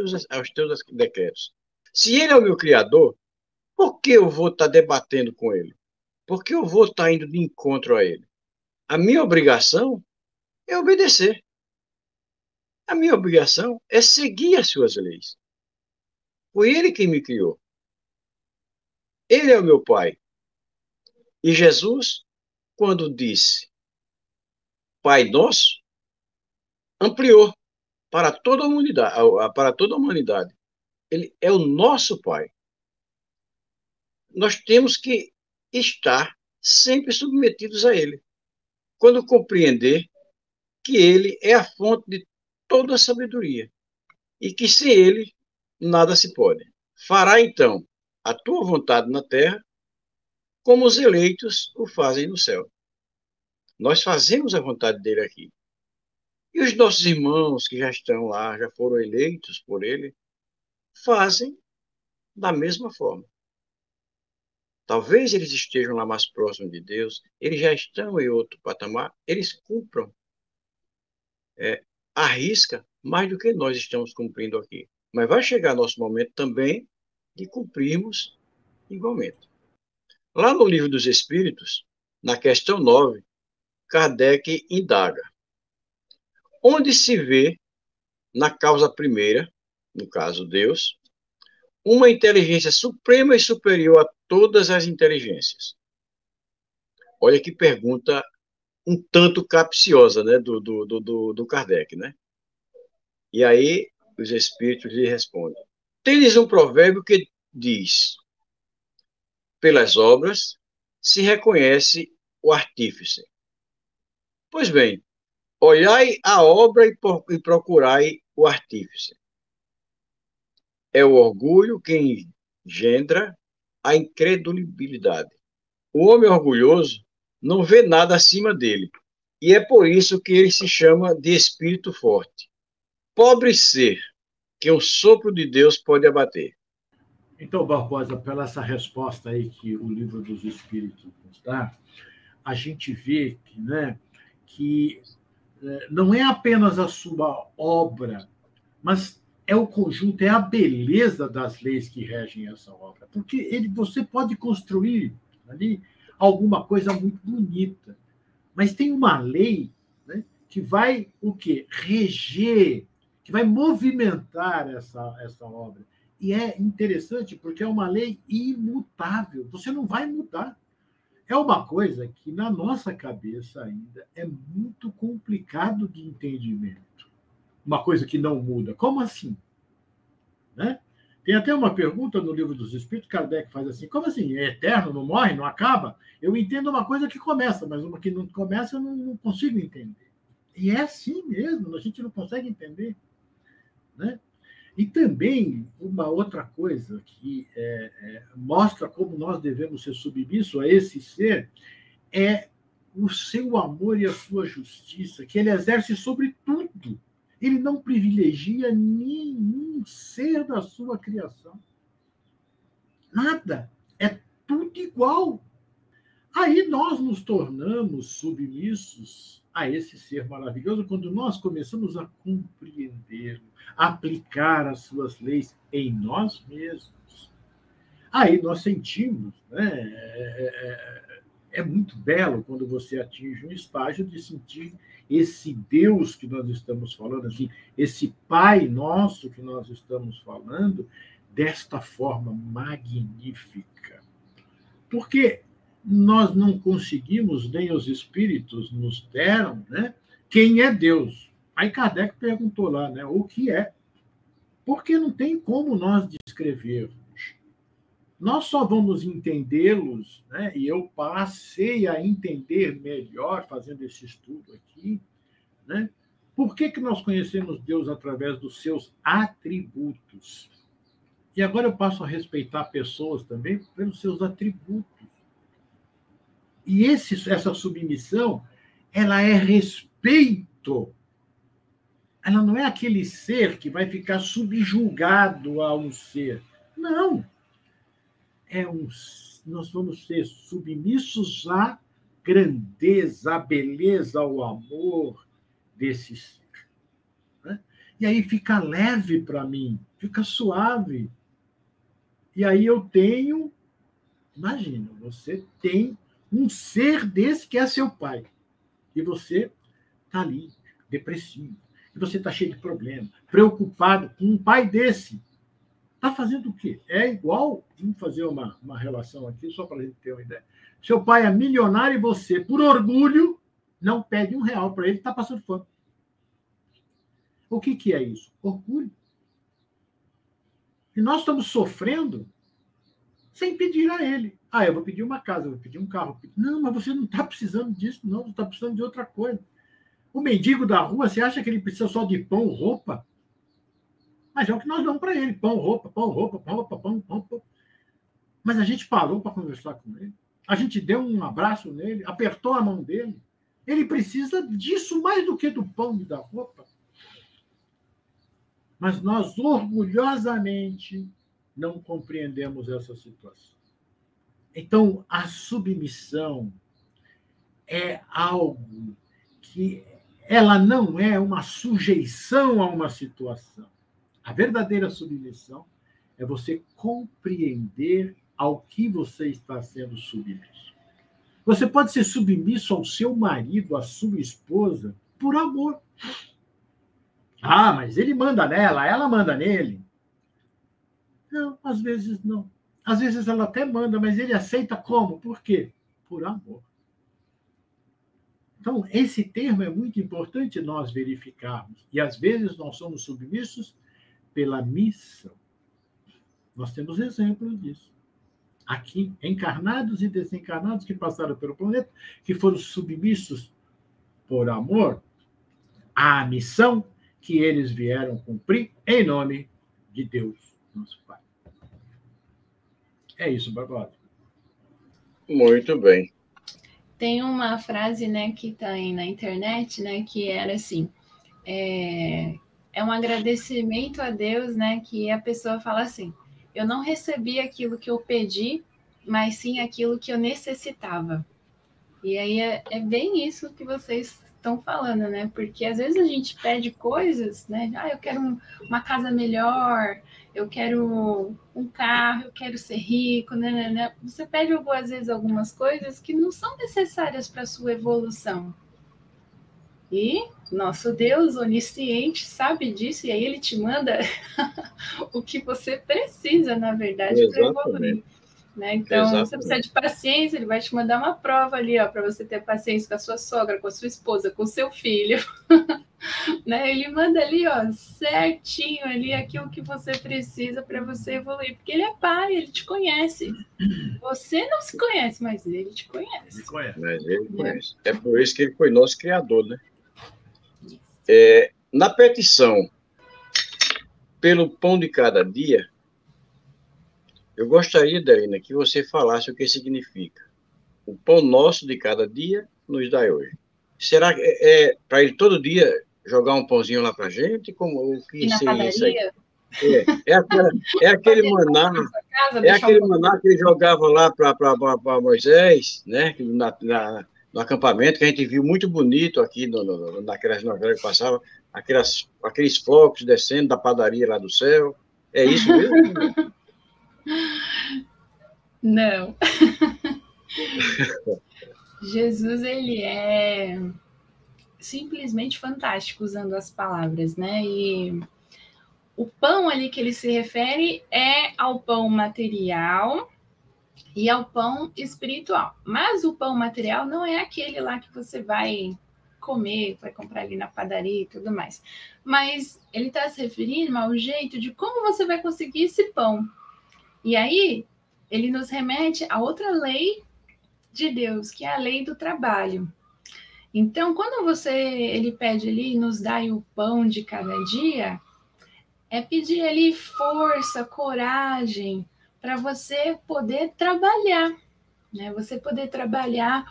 teus decretos. Se ele é o meu Criador, por que eu vou estar debatendo com ele? Por que eu vou estar indo de encontro a ele? A minha obrigação é obedecer. A minha obrigação é seguir as suas leis. Foi ele quem me criou. Ele é o meu Pai. E Jesus, quando disse Pai Nosso, ampliou para toda a humanidade. Para toda a humanidade. Ele é o nosso Pai. Nós temos que estar sempre submetidos a Ele. Quando compreender que Ele é a fonte de toda a sabedoria e que sem Ele nada se pode. Fará então a tua vontade na terra, como os eleitos o fazem no céu. Nós fazemos a vontade dele aqui. E os nossos irmãos que já estão lá, já foram eleitos por ele, fazem da mesma forma. Talvez eles estejam lá mais próximos de Deus, eles já estão em outro patamar, eles cumpram à risca mais do que nós estamos cumprindo aqui. Mas vai chegar nosso momento também de cumprirmos igualmente. Lá no Livro dos Espíritos, na questão 9, Kardec indaga: onde se vê, na causa primeira, no caso Deus, uma inteligência suprema e superior a todas as inteligências? Olha que pergunta um tanto capciosa, né, do Kardec, né? E aí os espíritos lhe respondem: tendes um provérbio que diz: pelas obras se reconhece o artífice. Pois bem, olhai a obra e procurai o artífice. É o orgulho que engendra a incredulidade. O homem orgulhoso não vê nada acima dele, e é por isso que ele se chama de espírito forte. Pobre ser que um sopro de Deus pode abater. Então, Barbosa, pela essa resposta aí que o Livro dos Espíritos nos dá, a gente vê que não é apenas a sua obra, mas é o conjunto, é a beleza das leis que regem essa obra. Porque você pode construir ali alguma coisa muito bonita, mas tem uma lei, né, que vai o quê? Reger, que vai movimentar essa obra. E é interessante porque é uma lei imutável, você não vai mudar. É uma coisa que, na nossa cabeça ainda, é muito complicado de entendimento. Uma coisa que não muda. Como assim? Né? Tem até uma pergunta no Livro dos Espíritos, Kardec faz assim: como assim? É eterno, não morre, não acaba? Eu entendo uma coisa que começa, mas uma que não começa eu não consigo entender. E é assim mesmo, a gente não consegue entender. Né? E também, uma outra coisa que mostra como nós devemos ser submissos a esse ser é o seu amor e a sua justiça, que ele exerce sobre tudo. Ele não privilegia nenhum ser da sua criação. Nada. É tudo igual. Aí nós nos tornamos submissos a esse ser maravilhoso quando nós começamos a compreendê-lo, a aplicar as suas leis em nós mesmos. Aí nós sentimos, é muito belo quando você atinge um estágio de sentir esse Deus que nós estamos falando, assim, esse Pai nosso que nós estamos falando, desta forma magnífica. Porque nós não conseguimos, nem os espíritos nos deram, né? Quem é Deus? Aí Kardec perguntou lá, né? O que é? Porque não tem como nós descrevermos. Nós só vamos entendê-los, né? E eu passei a entender melhor fazendo esse estudo aqui, né? Por que nós conhecemos Deus através dos seus atributos? E agora eu passo a respeitar pessoas também pelos seus atributos. E essa submissão, ela é respeito. Ela não é aquele ser que vai ficar subjugado a um ser. Não. Nós vamos ser submissos à grandeza, à beleza, ao amor desse ser. Né? E aí fica leve para mim, fica suave. E aí eu tenho, imagina, você tem um ser desse que é seu pai. E você está ali, depressivo. E você está cheio de problema, preocupado com um pai desse. Está fazendo o quê? É igual, vamos fazer uma relação aqui, só para a gente ter uma ideia. Seu pai é milionário e você, por orgulho, não pede R$1 para ele, está passando fome. O que é isso? Orgulho. E nós estamos sofrendo sem pedir a ele. Eu vou pedir uma casa, eu vou pedir um carro. Não, mas você não está precisando disso, não, você está precisando de outra coisa. O mendigo da rua, você acha que ele precisa só de pão, roupa? Mas é o que nós damos para ele, pão, roupa, pão, roupa, pão, roupa, pão. Mas a gente parou para conversar com ele. A gente deu um abraço nele, apertou a mão dele. Ele precisa disso mais do que do pão e da roupa. Mas nós, orgulhosamente, não compreendemos essa situação. Então, a submissão é algo que ela não é uma sujeição a uma situação. A verdadeira submissão é você compreender ao que você está sendo submisso. Você pode ser submisso ao seu marido, à sua esposa, por amor. Mas ele manda nela, ela manda nele. Não, às vezes não. Às vezes ela até manda, mas ele aceita como? Por quê? Por amor. Então, esse termo é muito importante nós verificarmos. E, às vezes, nós somos submissos pela missão. Nós temos exemplos disso. Aqui, encarnados e desencarnados que passaram pelo planeta, que foram submissos por amor à missão que eles vieram cumprir em nome de Deus, nosso Pai. É isso, Barbosa. Muito bem. Tem uma frase, né, que está aí na internet, né, que era assim, é um agradecimento a Deus, né, que a pessoa fala assim, eu não recebi aquilo que eu pedi, mas sim aquilo que eu necessitava. E aí é bem isso que vocês estão falando, né, porque às vezes a gente pede coisas, né, eu quero uma casa melhor, eu quero um carro, eu quero ser rico, né? Você pede, às vezes, algumas coisas que não são necessárias para a sua evolução. E nosso Deus onisciente sabe disso, e aí ele te manda o que você precisa, na verdade, para evoluir. Né? Então, você precisa de paciência, ele vai te mandar uma prova ali, para você ter paciência com a sua sogra, com a sua esposa, com o seu filho. Né? Ele manda ali, certinho ali aquilo que você precisa para você evoluir, porque ele é pai, ele te conhece. Você não se conhece, mas ele te conhece. Ele conhece. Mas ele conhece. É por isso que ele foi nosso criador, né? Na petição pelo pão de cada dia, eu gostaria, Delina, que você falasse o que significa. O pão nosso de cada dia nos dai hoje. Será que para ele todo dia jogar um pãozinho lá para a gente? Como o que seria isso aí? É aquele maná, que ele jogava lá para Moisés, né? No acampamento, que a gente viu muito bonito aqui naquelas novelas que passavam, aqueles focos descendo da padaria lá do céu. É isso mesmo? Não. Jesus, ele é simplesmente fantástico usando as palavras, né? E o pão ali que ele se refere é ao pão material, e é o pão espiritual. Mas o pão material não é aquele lá que você vai comer, vai comprar ali na padaria e tudo mais. Mas ele está se referindo ao jeito de como você vai conseguir esse pão. E aí, ele nos remete a outra lei de Deus, que é a lei do trabalho. Então, quando ele pede ali, nos dai o pão de cada dia, é pedir ali força, coragem, para você poder trabalhar, né? Você poder trabalhar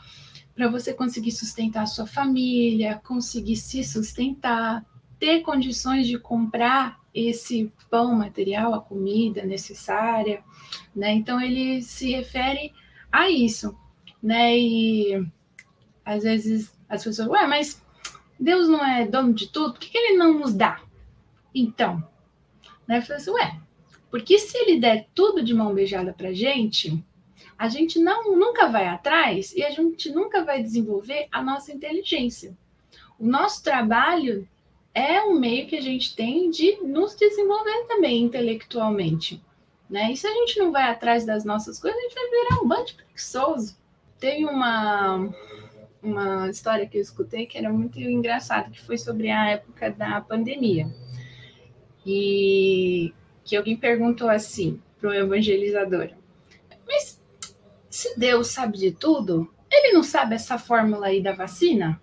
para você conseguir sustentar a sua família, conseguir se sustentar, ter condições de comprar esse pão material, a comida necessária, né? Então, ele se refere a isso, né? E às vezes as pessoas, mas Deus não é dono de tudo, por que ele não nos dá? Então, né? Eu falei assim, porque se ele der tudo de mão beijada pra gente, a gente nunca vai atrás e a gente nunca vai desenvolver a nossa inteligência. O nosso trabalho é um meio que a gente tem de nos desenvolver também intelectualmente, né? E se a gente não vai atrás das nossas coisas, a gente vai virar um bando de preguiçoso. Tem uma história que eu escutei que era muito engraçada, que foi sobre a época da pandemia. E que alguém perguntou assim para o evangelizador, mas se Deus sabe de tudo, ele não sabe essa fórmula aí da vacina?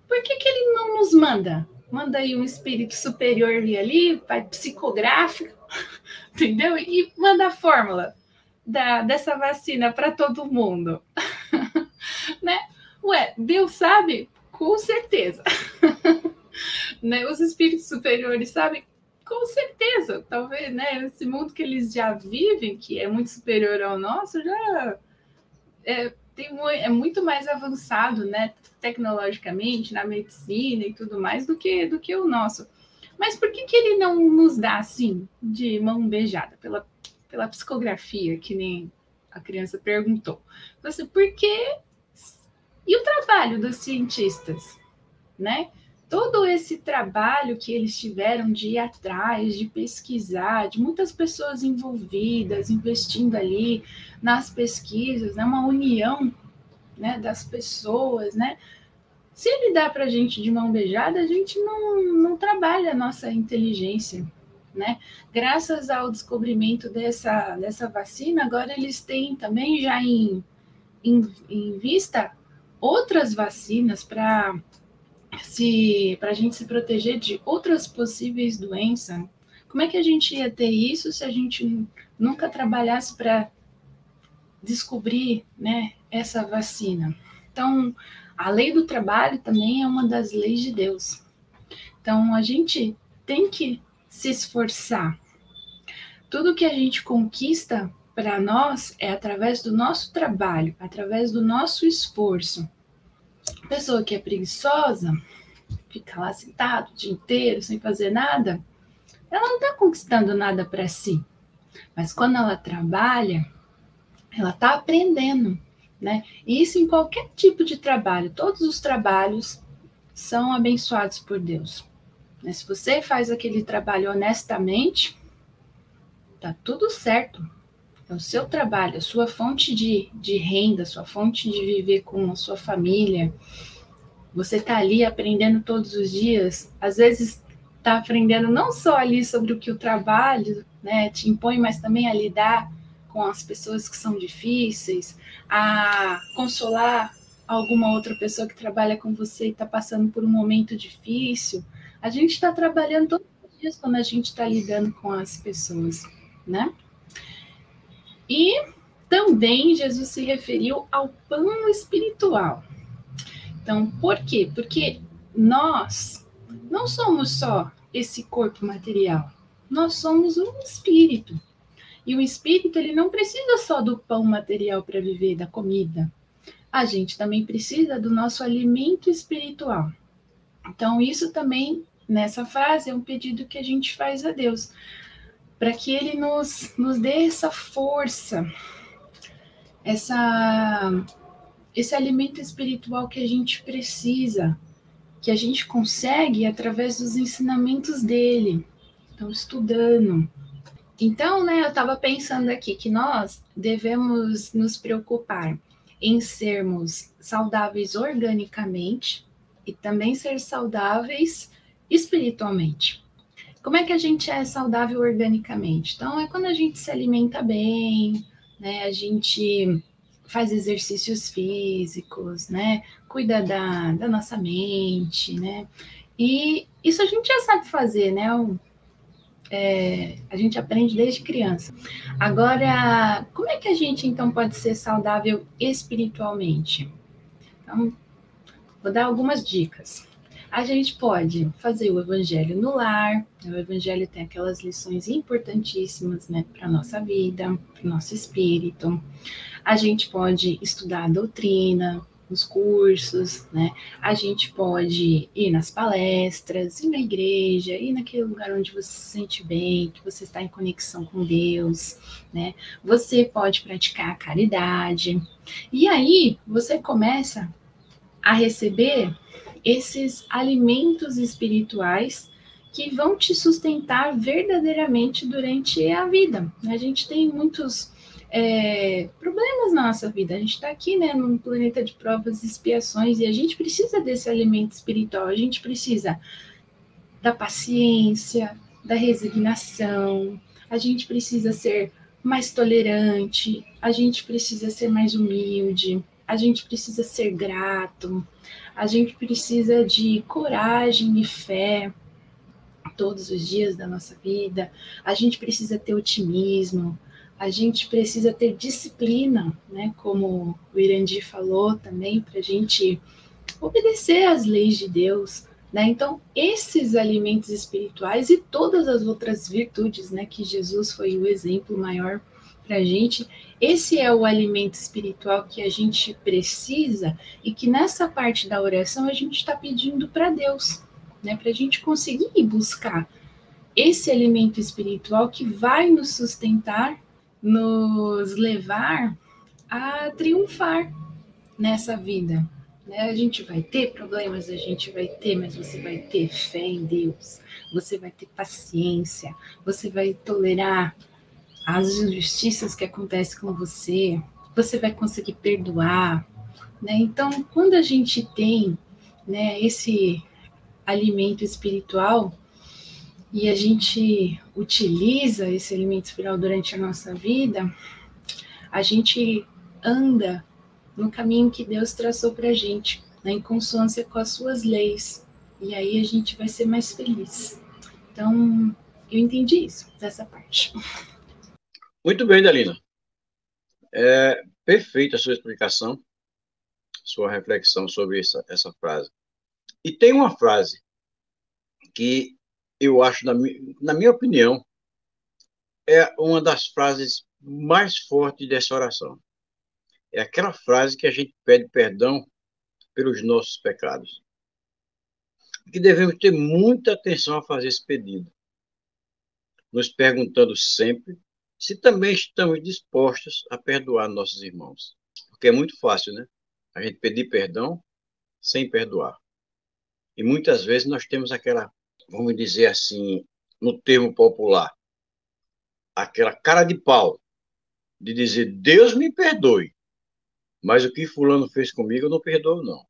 Por que ele não nos manda? Manda aí um espírito superior ali, psicográfico, entendeu? E manda a fórmula dessa vacina para todo mundo. Né? Deus sabe? Com certeza. Né? Os espíritos superiores sabem? Com certeza. Talvez, né? Esse mundo que eles já vivem, que é muito superior ao nosso, já é muito mais avançado, né? Tecnologicamente, na medicina e tudo mais, do que o nosso. Mas por que ele não nos dá, assim, de mão beijada? Pela psicografia, que nem a criança perguntou. Você, por quê? E o trabalho dos cientistas, né? Todo esse trabalho que eles tiveram de ir atrás, de pesquisar, de muitas pessoas envolvidas, investindo ali nas pesquisas, né? Uma união, né, das pessoas, né? Se ele dá para a gente de mão beijada, a gente não trabalha a nossa inteligência, né? Graças ao descobrimento dessa vacina, agora eles têm também já em vista outras vacinas para a gente se proteger de outras possíveis doenças. Como é que a gente ia ter isso se a gente nunca trabalhasse para descobrir, né, essa vacina? Então, a lei do trabalho também é uma das leis de Deus. Então, a gente tem que se esforçar. Tudo que a gente conquista para nós é através do nosso trabalho, através do nosso esforço. A pessoa que é preguiçosa, fica lá sentado o dia inteiro sem fazer nada, ela não está conquistando nada para si. Mas quando ela trabalha, ela está aprendendo, né? E isso em qualquer tipo de trabalho. Todos os trabalhos são abençoados por Deus. Se você faz aquele trabalho honestamente, tá tudo certo. É o seu trabalho, a sua fonte de renda, a sua fonte de viver com a sua família. Você está ali aprendendo todos os dias. Às vezes está aprendendo não só ali sobre o que o trabalho, né, te impõe, mas também a lidar com as pessoas que são difíceis, a consolar alguma outra pessoa que trabalha com você e está passando por um momento difícil. A gente está trabalhando todos os dias quando a gente está lidando com as pessoas, né? E também Jesus se referiu ao pão espiritual. Então, por quê? Porque nós não somos só esse corpo material, nós somos um espírito. E o espírito, ele não precisa só do pão material para viver, da comida. A gente também precisa do nosso alimento espiritual. Então, isso também, nessa frase, é um pedido que a gente faz a Deus, para que ele nos dê essa força, esse alimento espiritual que a gente precisa, que a gente consegue através dos ensinamentos dele. Então, estudando, Então, né, eu estava pensando aqui que nós devemos nos preocupar em sermos saudáveis organicamente e também ser saudáveis espiritualmente. Como é que a gente é saudável organicamente? Então, é quando a gente se alimenta bem, né? A gente faz exercícios físicos, né? Cuida da nossa mente, né? E isso a gente já sabe fazer, né? A gente aprende desde criança. Agora, como é que a gente então pode ser saudável espiritualmente? Então, vou dar algumas dicas. A gente pode fazer o evangelho no lar. O evangelho tem aquelas lições importantíssimas, né, para a nossa vida, para o nosso espírito. A gente pode estudar a doutrina, nos cursos, né? A gente pode ir nas palestras, ir na igreja, ir naquele lugar onde você se sente bem, que você está em conexão com Deus, né? Você pode praticar a caridade. E aí você começa a receber esses alimentos espirituais que vão te sustentar verdadeiramente durante a vida. A gente tem muitos problemas na nossa vida. A gente está aqui, né, num planeta de provas e expiações, e a gente precisa desse alimento espiritual. A gente precisa da paciência, da resignação. A gente precisa ser mais tolerante. A gente precisa ser mais humilde. A gente precisa ser grato. A gente precisa de coragem e fé todos os dias da nossa vida. A gente precisa ter otimismo. A gente precisa ter disciplina, né? Como o Irandi falou também, para a gente obedecer às leis de Deus, né? Então, esses alimentos espirituais e todas as outras virtudes, né? Que Jesus foi o exemplo maior para a gente, esse é o alimento espiritual que a gente precisa e que nessa parte da oração a gente está pedindo para Deus, né? Para a gente conseguir buscar esse alimento espiritual que vai nos sustentar, nos levar a triunfar nessa vida. Né? A gente vai ter problemas, a gente vai ter, mas você vai ter fé em Deus, você vai ter paciência, você vai tolerar as injustiças que acontecem com você, você vai conseguir perdoar. Né? Então, quando a gente tem, né, esse alimento espiritual, e a gente utiliza esse alimento espiritual durante a nossa vida, a gente anda no caminho que Deus traçou para a gente, né, em consonância com as suas leis. E aí a gente vai ser mais feliz. Então, eu entendi isso, dessa parte. Muito bem, Dalina. Perfeita a sua explicação, sua reflexão sobre essa frase. E tem uma frase que eu acho, na minha opinião, é uma das frases mais fortes dessa oração. É aquela frase que a gente pede perdão pelos nossos pecados. E que devemos ter muita atenção a fazer esse pedido, nos perguntando sempre se também estamos dispostos a perdoar nossos irmãos. Porque é muito fácil, né? A gente pedir perdão sem perdoar. E muitas vezes nós temos aquela, vamos dizer assim, no termo popular, aquela cara de pau de dizer, Deus me perdoe, mas o que fulano fez comigo eu não perdoo, não.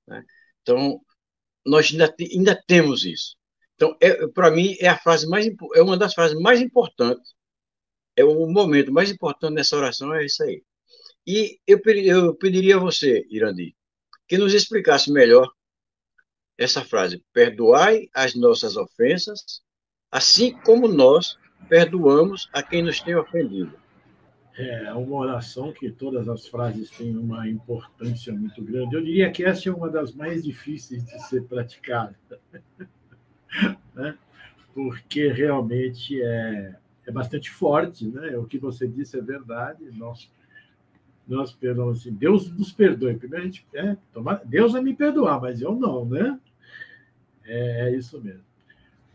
Né? Então, nós ainda temos isso. Então, para mim, é uma das frases mais importantes, é o momento mais importante nessa oração, é isso aí. E eu pediria a você, Irandi, que nos explicasse melhor essa frase, perdoai as nossas ofensas, assim como nós perdoamos a quem nos tem ofendido. É uma oração que todas as frases têm uma importância muito grande. Eu diria que essa é uma das mais difíceis de ser praticada, né? Porque realmente é bastante forte, né? O que você disse é verdade. Nós perdoamos assim, Deus nos perdoe. Primeiro a gente Deus vai me perdoar, mas eu não, né? É isso mesmo.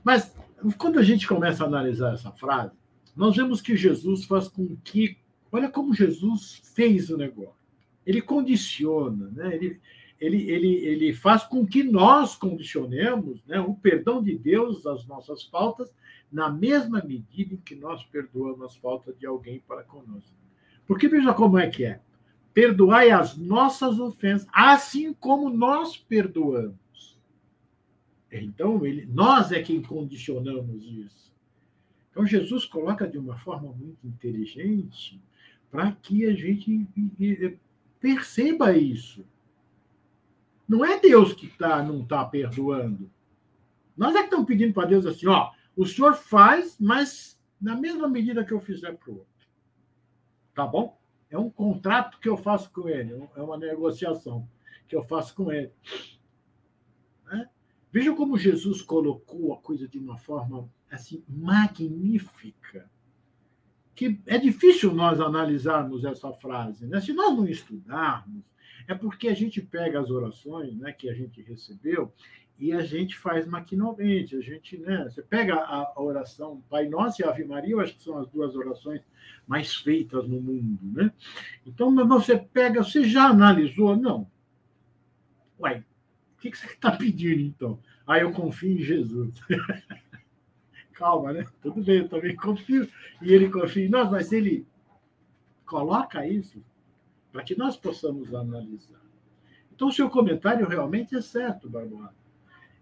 Mas quando a gente começa a analisar essa frase, nós vemos que Jesus faz com que, olha como Jesus fez o negócio. Ele condiciona, né? Ele faz com que nós condicionemos, né, o perdão de Deus às nossas faltas na mesma medida em que nós perdoamos as faltas de alguém para conosco. Porque veja como é que é. Perdoai as nossas ofensas, assim como nós perdoamos. Então, nós é quem condicionamos isso. Então, Jesus coloca de uma forma muito inteligente para que a gente perceba isso. Não é Deus que não está perdoando. Nós é que estamos pedindo para Deus assim, ó, o senhor faz, mas na mesma medida que eu fizer para o outro. Tá bom? É um contrato que eu faço com ele, é uma negociação que eu faço com ele. Né? Veja como Jesus colocou a coisa de uma forma assim magnífica, que é difícil nós analisarmos essa frase. Né? Se nós não estudarmos, é porque a gente pega as orações, né, que a gente recebeu e a gente faz maquinalmente. A gente, né, você pega a oração Pai Nosso e Ave Maria, eu acho que são as duas orações mais feitas no mundo. Né? Então, você pega, você já analisou? Não. Uai, o que você está pedindo, então? Eu confio em Jesus. Calma, né? Tudo bem, eu também confio. E ele confia em nós, mas ele coloca isso para que nós possamos analisar. Então, o seu comentário realmente é certo, Barbosa.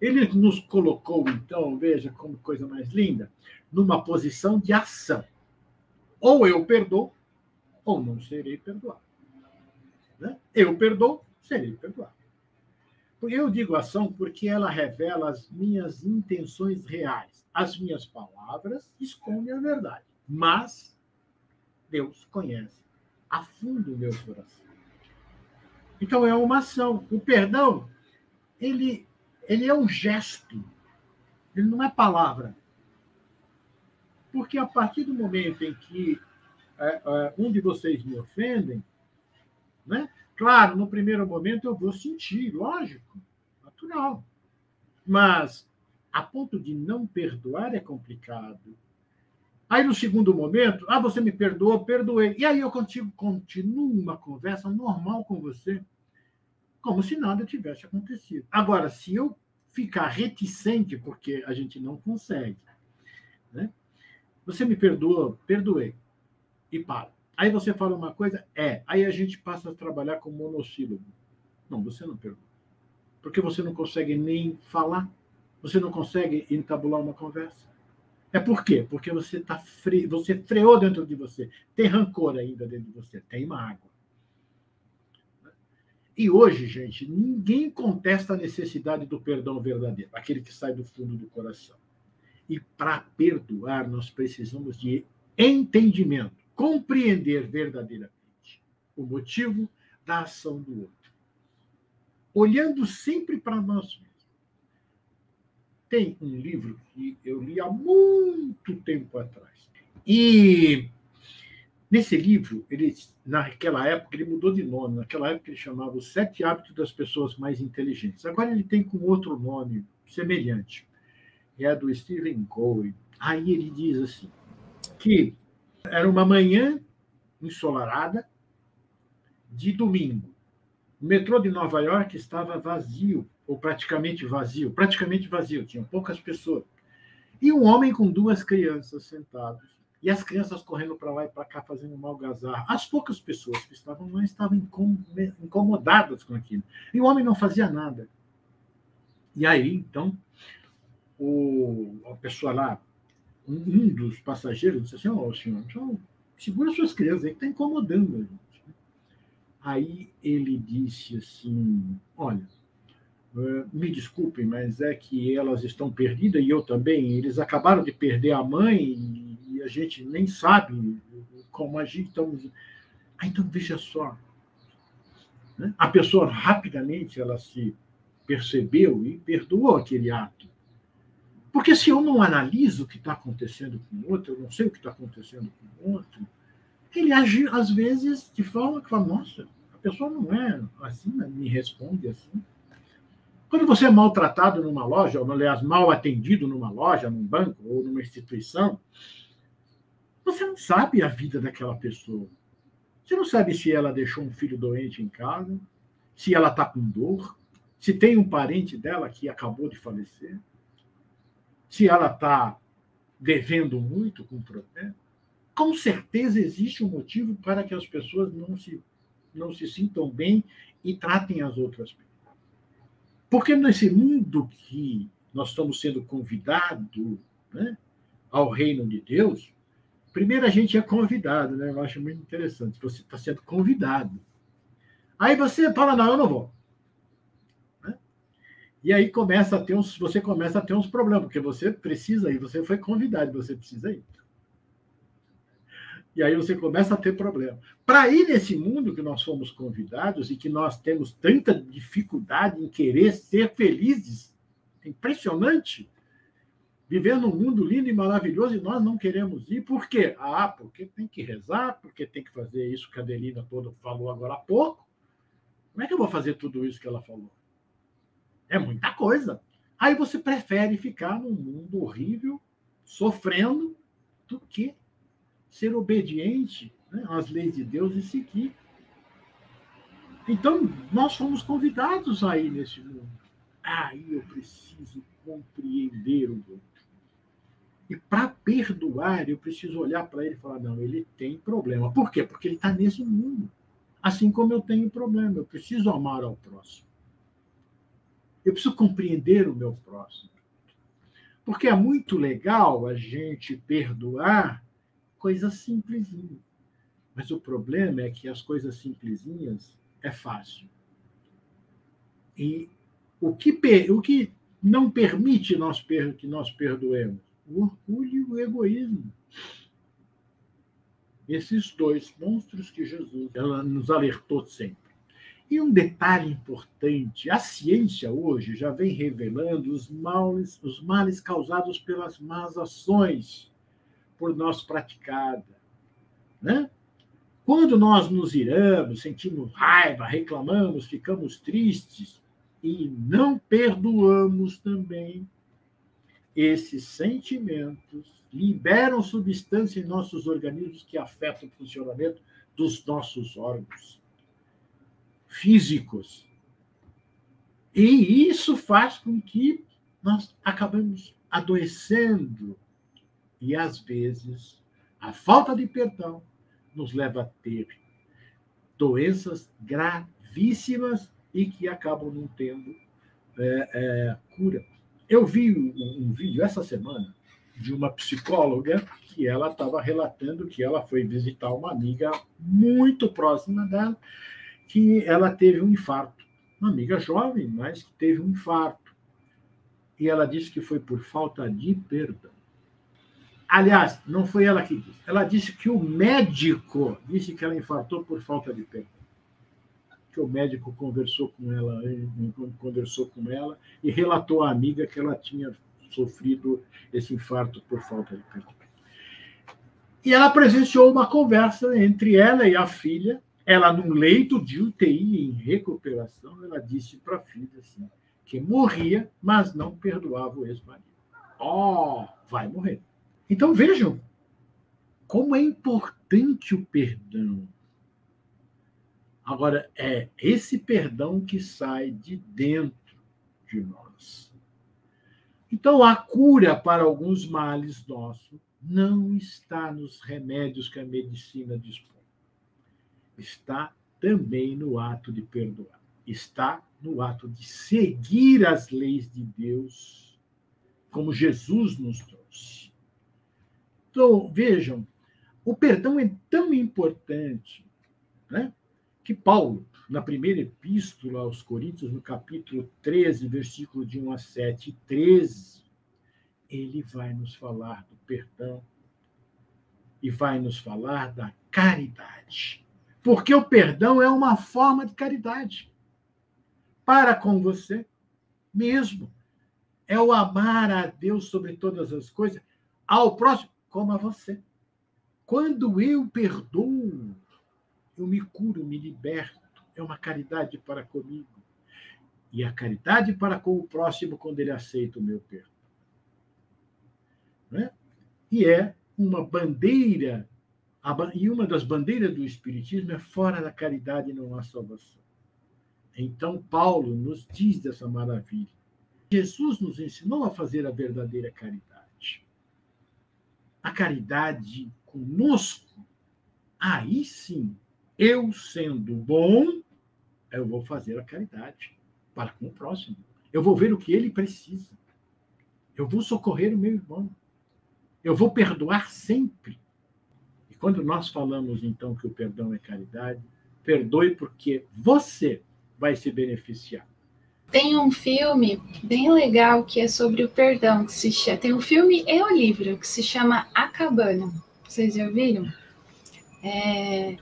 Ele nos colocou, então, veja como coisa mais linda, numa posição de ação. Ou eu perdoo, ou não serei perdoado. Né? Eu perdoo, serei perdoado. Eu digo ação porque ela revela as minhas intenções reais. As minhas palavras escondem a verdade. Mas Deus conhece a fundo o meu coração. Então, é uma ação. O perdão, ele é um gesto. Ele não é palavra. Porque a partir do momento em que um de vocês me ofendem, né? Claro, no primeiro momento eu vou sentir, lógico, natural. Mas a ponto de não perdoar é complicado. Aí, no segundo momento, você me perdoou, perdoei. E aí eu continuo uma conversa normal com você, como se nada tivesse acontecido. Agora, se eu ficar reticente, porque a gente não consegue, né? Você me perdoou, perdoei, e para. Aí você fala uma coisa, aí a gente passa a trabalhar com monossílabo. Não, você não perdoa. Porque você não consegue nem falar, você não consegue entabular uma conversa. É por quê? Porque você você freou dentro de você. Tem rancor ainda dentro de você, tem mágoa. E hoje, gente, ninguém contesta a necessidade do perdão verdadeiro, aquele que sai do fundo do coração. E para perdoar, nós precisamos de entendimento, compreender verdadeiramente o motivo da ação do outro. Olhando sempre para nós mesmos. Tem um livro que eu li há muito tempo atrás. E nesse livro, naquela época, ele mudou de nome. Naquela época, ele chamava Os 7 Hábitos das Pessoas Mais Inteligentes. Agora ele tem com outro nome semelhante. É do Stephen Covey. Aí ele diz assim, que era uma manhã ensolarada de domingo. O metrô de Nova York estava vazio, ou praticamente vazio, tinham poucas pessoas. E um homem com 2 crianças sentados, e as crianças correndo para lá e para cá, fazendo uma algazarra. As poucas pessoas que estavam lá estavam incomodadas com aquilo. E o homem não fazia nada. E aí, então, a pessoa lá, um dos passageiros, disse assim, senhor, segura suas crianças aí que está incomodando a gente. Aí ele disse assim, olha, me desculpem, mas é que elas estão perdidas e eu também. Eles acabaram de perder a mãe e a gente nem sabe como agir. Então, veja só. Né? A pessoa rapidamente ela se percebeu e perdoou aquele ato. Porque se eu não analiso o que está acontecendo com o outro, eu não sei o que está acontecendo com o outro, ele age, às vezes, de forma que fala, nossa, a pessoa não é assim, me responde assim. Quando você é maltratado numa loja, ou, aliás, mal atendido numa loja, num banco ou numa instituição, você não sabe a vida daquela pessoa. Você não sabe se ela deixou um filho doente em casa, se ela está com dor, se tem um parente dela que acabou de falecer, se ela está devendo muito, com problema, com certeza existe um motivo para que as pessoas não se sintam bem e tratem as outras bem. Porque nesse mundo que nós estamos sendo convidados, né, ao reino de Deus, primeiro a gente é convidado, né? Eu acho muito interessante. Você está sendo convidado. Aí você fala, não, eu não vou. Né? E aí você começa a ter uns problemas, porque você precisa ir, você foi convidado, você precisa ir. E aí você começa a ter problema. Para ir nesse mundo que nós fomos convidados e que nós temos tanta dificuldade em querer ser felizes, é impressionante, viver num mundo lindo e maravilhoso e nós não queremos ir. Por quê? Porque tem que rezar, porque tem que fazer isso que a Adelina toda falou agora há pouco. Como é que eu vou fazer tudo isso que ela falou? É muita coisa. Aí você prefere ficar num mundo horrível, sofrendo, do que ser obediente, né, às leis de Deus e seguir. Então, nós fomos convidados a ir nesse mundo. Aí eu preciso compreender o outro. E para perdoar, eu preciso olhar para ele e falar, não, ele tem problema. Por quê? Porque ele está nesse mundo. Assim como eu tenho problema, eu preciso amar ao próximo. Eu preciso compreender o meu próximo. Porque é muito legal a gente perdoar coisas simplesinhas. Mas o problema é que as coisas simplesinhas é fácil. E o que não permite que nós perdoemos? O orgulho e o egoísmo. Esses dois monstros que Jesus nos alertou sempre. E um detalhe importante, a ciência hoje já vem revelando os males causados pelas más ações por nós praticadas. Né? Quando nós nos iramos, sentimos raiva, reclamamos, ficamos tristes e não perdoamos também, esses sentimentos liberam substância em nossos organismos que afetam o funcionamento dos nossos órgãos físicos. E isso faz com que nós acabemos adoecendo. E, às vezes, a falta de perdão nos leva a ter doenças gravíssimas e que acabam não tendo cura. Eu vi um vídeo essa semana de uma psicóloga que ela estava relatando que ela foi visitar uma amiga muito próxima dela, que ela teve um infarto. Uma amiga jovem, mas que teve um infarto. E ela disse que foi por falta de perdão. Aliás, não foi ela que disse. Ela disse que o médico disse que ela infartou por falta de perdão. Que o médico conversou com ela e relatou à amiga que ela tinha sofrido esse infarto por falta de perdão. E ela presenciou uma conversa entre ela e a filha. Ela, num leito de UTI em recuperação, ela disse para a filha assim, que morria, mas não perdoava o ex-marido. Vai morrer. Então, vejam como é importante o perdão. Agora, é esse perdão que sai de dentro de nós. Então, a cura para alguns males nossos não está nos remédios que a medicina dispõe. Está também no ato de perdoar. Está no ato de seguir as leis de Deus, como Jesus nos trouxe. Então, vejam, o perdão é tão importante, né, que Paulo, na primeira epístola aos Coríntios, no capítulo 13, versículo de 1 a 7, 13, ele vai nos falar do perdão e vai nos falar da caridade. Porque o perdão é uma forma de caridade para com você mesmo. É o amar a Deus sobre todas as coisas, ao próximo como a você. Quando eu perdoo, eu me curo, me liberto. É uma caridade para comigo. E a caridade para com o próximo quando ele aceita o meu perdão. Né? E é uma bandeira, e uma das bandeiras do Espiritismo é fora da caridade não há salvação. Então, Paulo nos diz dessa maravilha. Jesus nos ensinou a fazer a verdadeira caridade. a caridade conosco, aí sim, eu sendo bom, eu vou fazer a caridade para com o próximo. Eu vou ver o que ele precisa. Eu vou socorrer o meu irmão. Eu vou perdoar sempre. E quando nós falamos, então, que o perdão é caridade, perdoe porque você vai se beneficiar. Tem um filme bem legal que é sobre o perdão, que se chama... Tem um filme e um livro que se chama A Cabana. Vocês já viram? É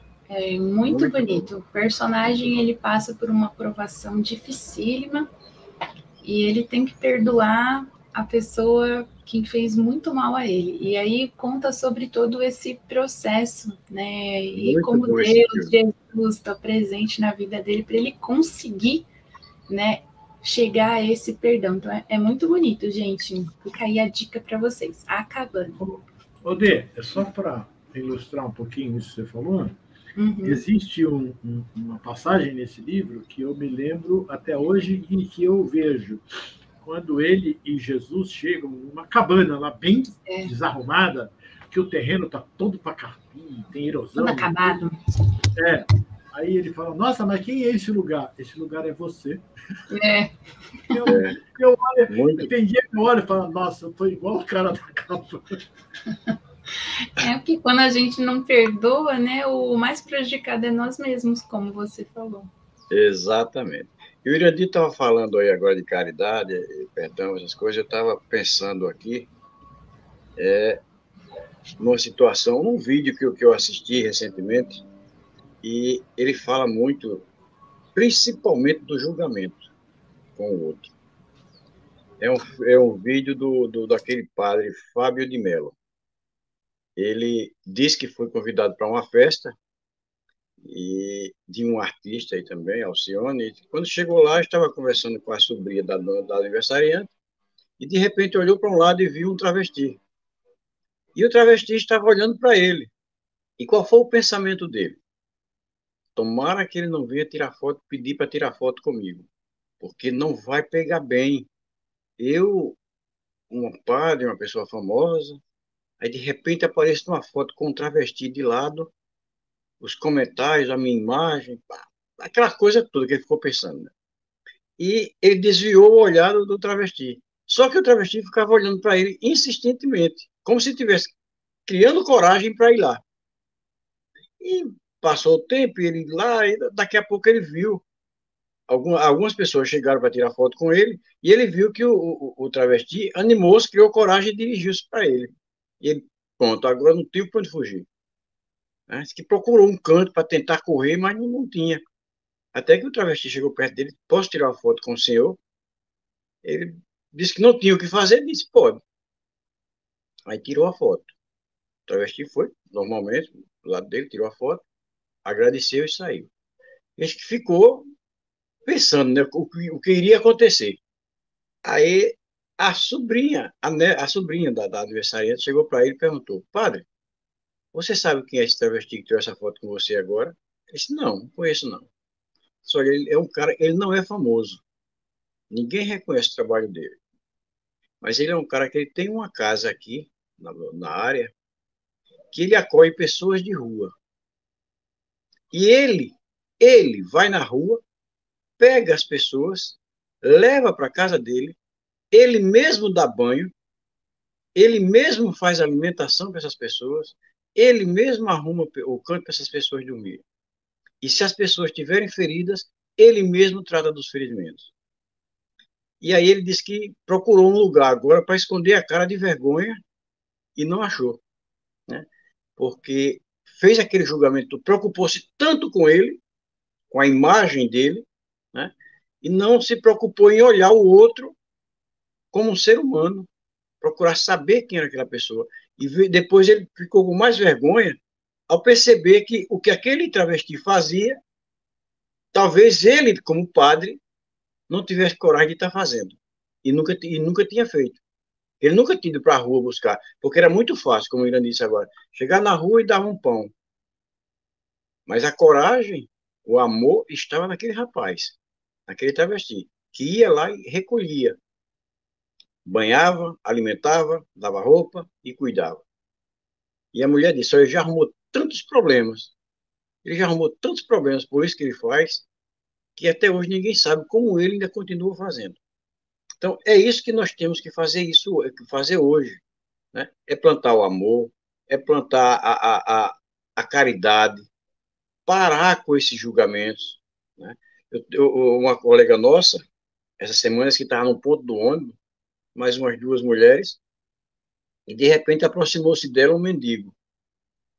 muito bonito. O personagem, ele passa por uma provação dificílima e ele tem que perdoar a pessoa que fez muito mal a ele. E aí conta sobre todo esse processo, né? E muito como Deus, Jesus está presente na vida dele para ele conseguir, né, chegar a esse perdão. Então é muito bonito, gente. Fica aí a dica para vocês. A Cabana. Odê, é só para ilustrar um pouquinho isso que você falou. Existe uma passagem nesse livro que eu me lembro até hoje e que eu vejo quando ele e Jesus chegam numa cabana lá bem desarrumada, que o terreno está todo para carpir, tem erosão. Todo acabado. Aí ele fala, nossa, mas quem é esse lugar? Esse lugar é você. Tem dia que eu olho e falo, nossa, eu estou igual o cara da capa. Porque quando a gente não perdoa, né, o mais prejudicado é nós mesmos, como você falou. Exatamente. E o Irandir estava falando aí agora de caridade, perdão, essas coisas. Eu estava pensando aqui numa situação, num vídeo que eu assisti recentemente, e ele fala muito, principalmente do julgamento com o outro. É um vídeo daquele padre Fábio de Mello. Ele disse que foi convidado para uma festa e de um artista aí também, Alcione. E quando chegou lá, estava conversando com a sobrinha da aniversariante e de repente olhou para um lado e viu um travesti. E o travesti estava olhando para ele. E qual foi o pensamento dele? Tomara que ele não venha tirar foto, pedir para tirar foto comigo, porque não vai pegar bem. Eu, um padre, uma pessoa famosa, aí de repente aparece uma foto com um travesti de lado, os comentários, a minha imagem, aquela coisa toda que ele ficou pensando, né? E ele desviou o olhar do travesti. Só que o travesti ficava olhando para ele insistentemente, como se estivesse criando coragem para ir lá. E passou o tempo, ele lá, e daqui a pouco ele viu. Algumas pessoas chegaram para tirar foto com ele, e ele viu que o travesti animou-se, criou coragem e dirigiu-se para ele. E ele, pronto, agora não tem para onde fugir. Disse que procurou um canto para tentar correr, mas não tinha. Até que o travesti chegou perto dele, posso tirar uma foto com o senhor? Ele disse que não tinha o que fazer, disse, pode. Aí tirou a foto. O travesti foi, normalmente, do lado dele, tirou a foto, agradeceu e saiu. Ele ficou pensando, né, o que iria acontecer. Aí a sobrinha da aniversariante chegou para ele e perguntou, padre, você sabe quem é esse travesti que tirou essa foto com você agora? Ele disse, não conheço não. Só ele é um cara, ele não é famoso. Ninguém reconhece o trabalho dele. Mas ele é um cara que ele tem uma casa aqui, na área, que ele acolhe pessoas de rua. E ele vai na rua, pega as pessoas, leva para casa dele, ele mesmo dá banho, ele mesmo faz alimentação para essas pessoas, ele mesmo arruma o canto para essas pessoas dormirem. E se as pessoas tiverem feridas, ele mesmo trata dos ferimentos. E aí ele disse que procurou um lugar agora para esconder a cara de vergonha e não achou, né? Porque fez aquele julgamento, preocupou-se tanto com ele, com a imagem dele, né? E não se preocupou em olhar o outro como um ser humano, procurar saber quem era aquela pessoa. E depois ele ficou com mais vergonha ao perceber que o que aquele travesti fazia, talvez ele, como padre, não tivesse coragem de estar fazendo. E nunca tinha feito. Ele nunca tinha ido para a rua buscar, porque era muito fácil, como o Irã disse agora, chegar na rua e dar um pão. Mas a coragem, o amor, estava naquele rapaz, naquele travesti, que ia lá e recolhia. Banhava, alimentava, dava roupa e cuidava. E a mulher disse, olha, ele já arrumou tantos problemas, por isso que ele faz, que até hoje ninguém sabe como ele ainda continua fazendo. Então, é isso que nós temos que fazer hoje, né? É plantar o amor, é plantar a caridade, parar com esses julgamentos, né? Uma colega nossa, essa semana, que estava no ponto do ônibus, mais umas duas mulheres, e de repente aproximou-se dela um mendigo.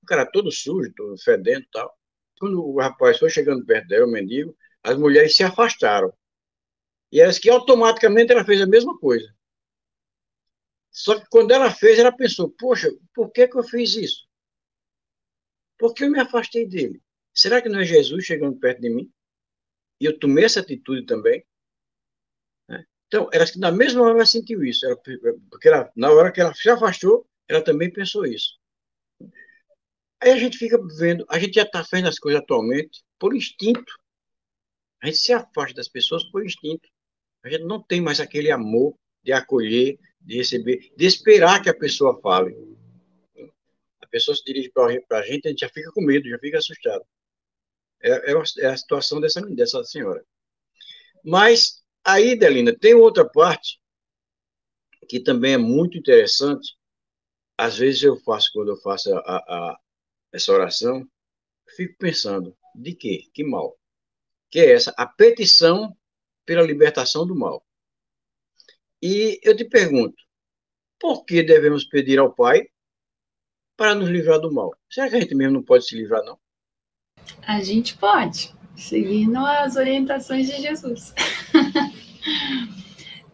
O cara todo sujo, todo fedendo e tal. Quando o rapaz foi chegando perto dela, o mendigo, as mulheres se afastaram. E elas que automaticamente ela fez a mesma coisa. Só que quando ela fez, ela pensou, poxa, por que eu fiz isso? Por que eu me afastei dele? Será que não é Jesus chegando perto de mim? E eu tomei essa atitude também. Né? Então, ela, na mesma hora ela sentiu isso. Porque na hora que ela se afastou, ela também pensou isso. Aí a gente fica vendo, a gente já está fazendo as coisas atualmente por instinto. A gente se afasta das pessoas por instinto. A gente não tem mais aquele amor de acolher, de receber, de esperar que a pessoa fale. A pessoa se dirige para a gente já fica com medo, já fica assustado. É a situação dessa senhora. Mas aí, Delina, tem outra parte que também é muito interessante. Às vezes quando eu faço essa oração, fico pensando, de quê? Que mal? Que é essa, a petição pela libertação do mal. E eu te pergunto, por que devemos pedir ao Pai para nos livrar do mal? Será que a gente mesmo não pode se livrar, não? A gente pode, seguindo as orientações de Jesus.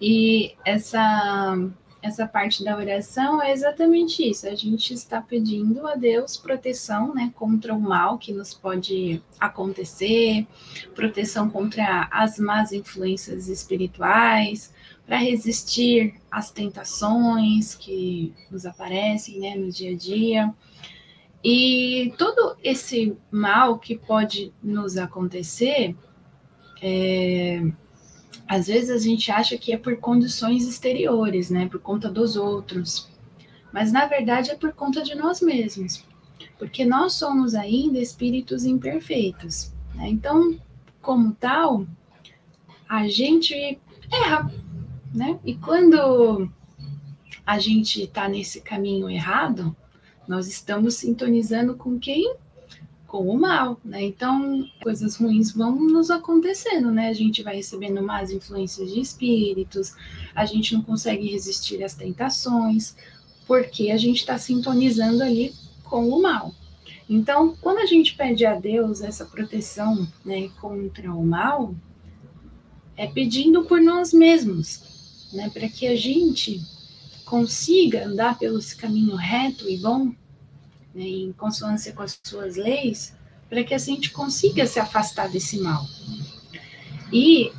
E essa parte da oração é exatamente isso. A gente está pedindo a Deus proteção, né, contra o mal que nos pode acontecer, proteção contra as más influências espirituais, para resistir às tentações que nos aparecem, né, no dia a dia. E todo esse mal que pode nos acontecer, às vezes a gente acha que é por condições exteriores, né, por conta dos outros, mas na verdade é por conta de nós mesmos, porque nós somos ainda espíritos imperfeitos, né? Então, como tal, a gente erra, né? E quando a gente está nesse caminho errado, nós estamos sintonizando com quem? Com o mal, né? Então, coisas ruins vão nos acontecendo, né? A gente vai recebendo más influências de espíritos, a gente não consegue resistir às tentações, porque a gente está sintonizando ali com o mal. Então, quando a gente pede a Deus essa proteção, né, contra o mal, é pedindo por nós mesmos, né? Para que a gente consiga andar pelo caminho reto e bom, né, em consonância com as suas leis, para que a gente consiga se afastar desse mal. E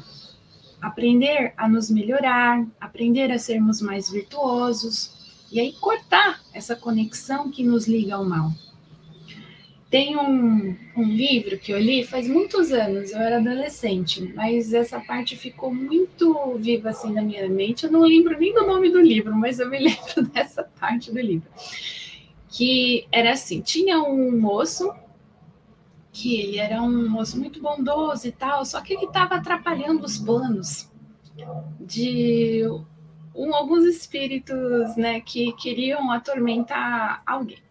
aprender a nos melhorar, aprender a sermos mais virtuosos, e aí cortar essa conexão que nos liga ao mal. Tem um livro que eu li faz muitos anos, eu era adolescente, mas essa parte ficou muito viva assim na minha mente. Eu não lembro nem do nome do livro, mas eu me lembro dessa parte do livro. Que era assim, tinha um moço, que ele era um moço muito bondoso e tal, só que ele estava atrapalhando os planos de alguns espíritos, né, que queriam atormentar alguém.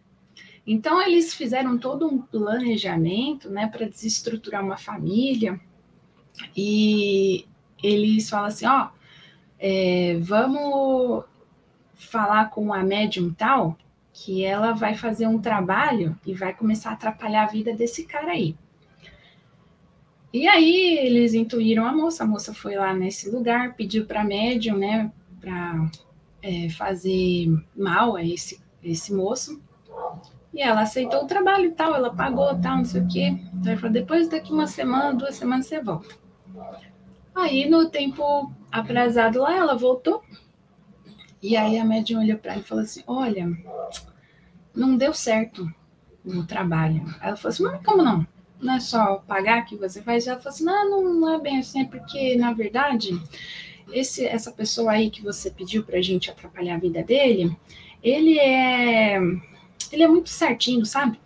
Então, eles fizeram todo um planejamento, né, para desestruturar uma família, e eles falam assim, vamos falar com a médium tal, que ela vai fazer um trabalho e vai começar a atrapalhar a vida desse cara aí. E aí eles intuíram a moça foi lá nesse lugar, pediu para a médium, né, para fazer mal a esse moço, e ela aceitou o trabalho e tal, ela pagou, tal, não sei o quê. Então ela falou, depois daqui 1 semana, 2 semanas você volta. Aí no tempo aprazado lá, ela voltou, e aí a médium olhou para ela e falou assim, olha, não deu certo no trabalho. Ela falou assim, mas como não? Não é só pagar que você faz? Ela falou assim, não é bem assim, é porque, na verdade, essa pessoa aí que você pediu pra gente atrapalhar a vida dele, ele é muito certinho, sabe?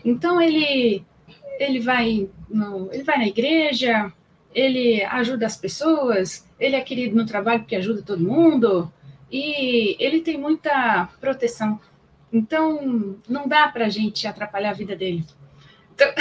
Então, ele vai na igreja, ele ajuda as pessoas, ele é querido no trabalho porque ajuda todo mundo, e ele tem muita proteção. Então, não dá pra gente atrapalhar a vida dele. Então,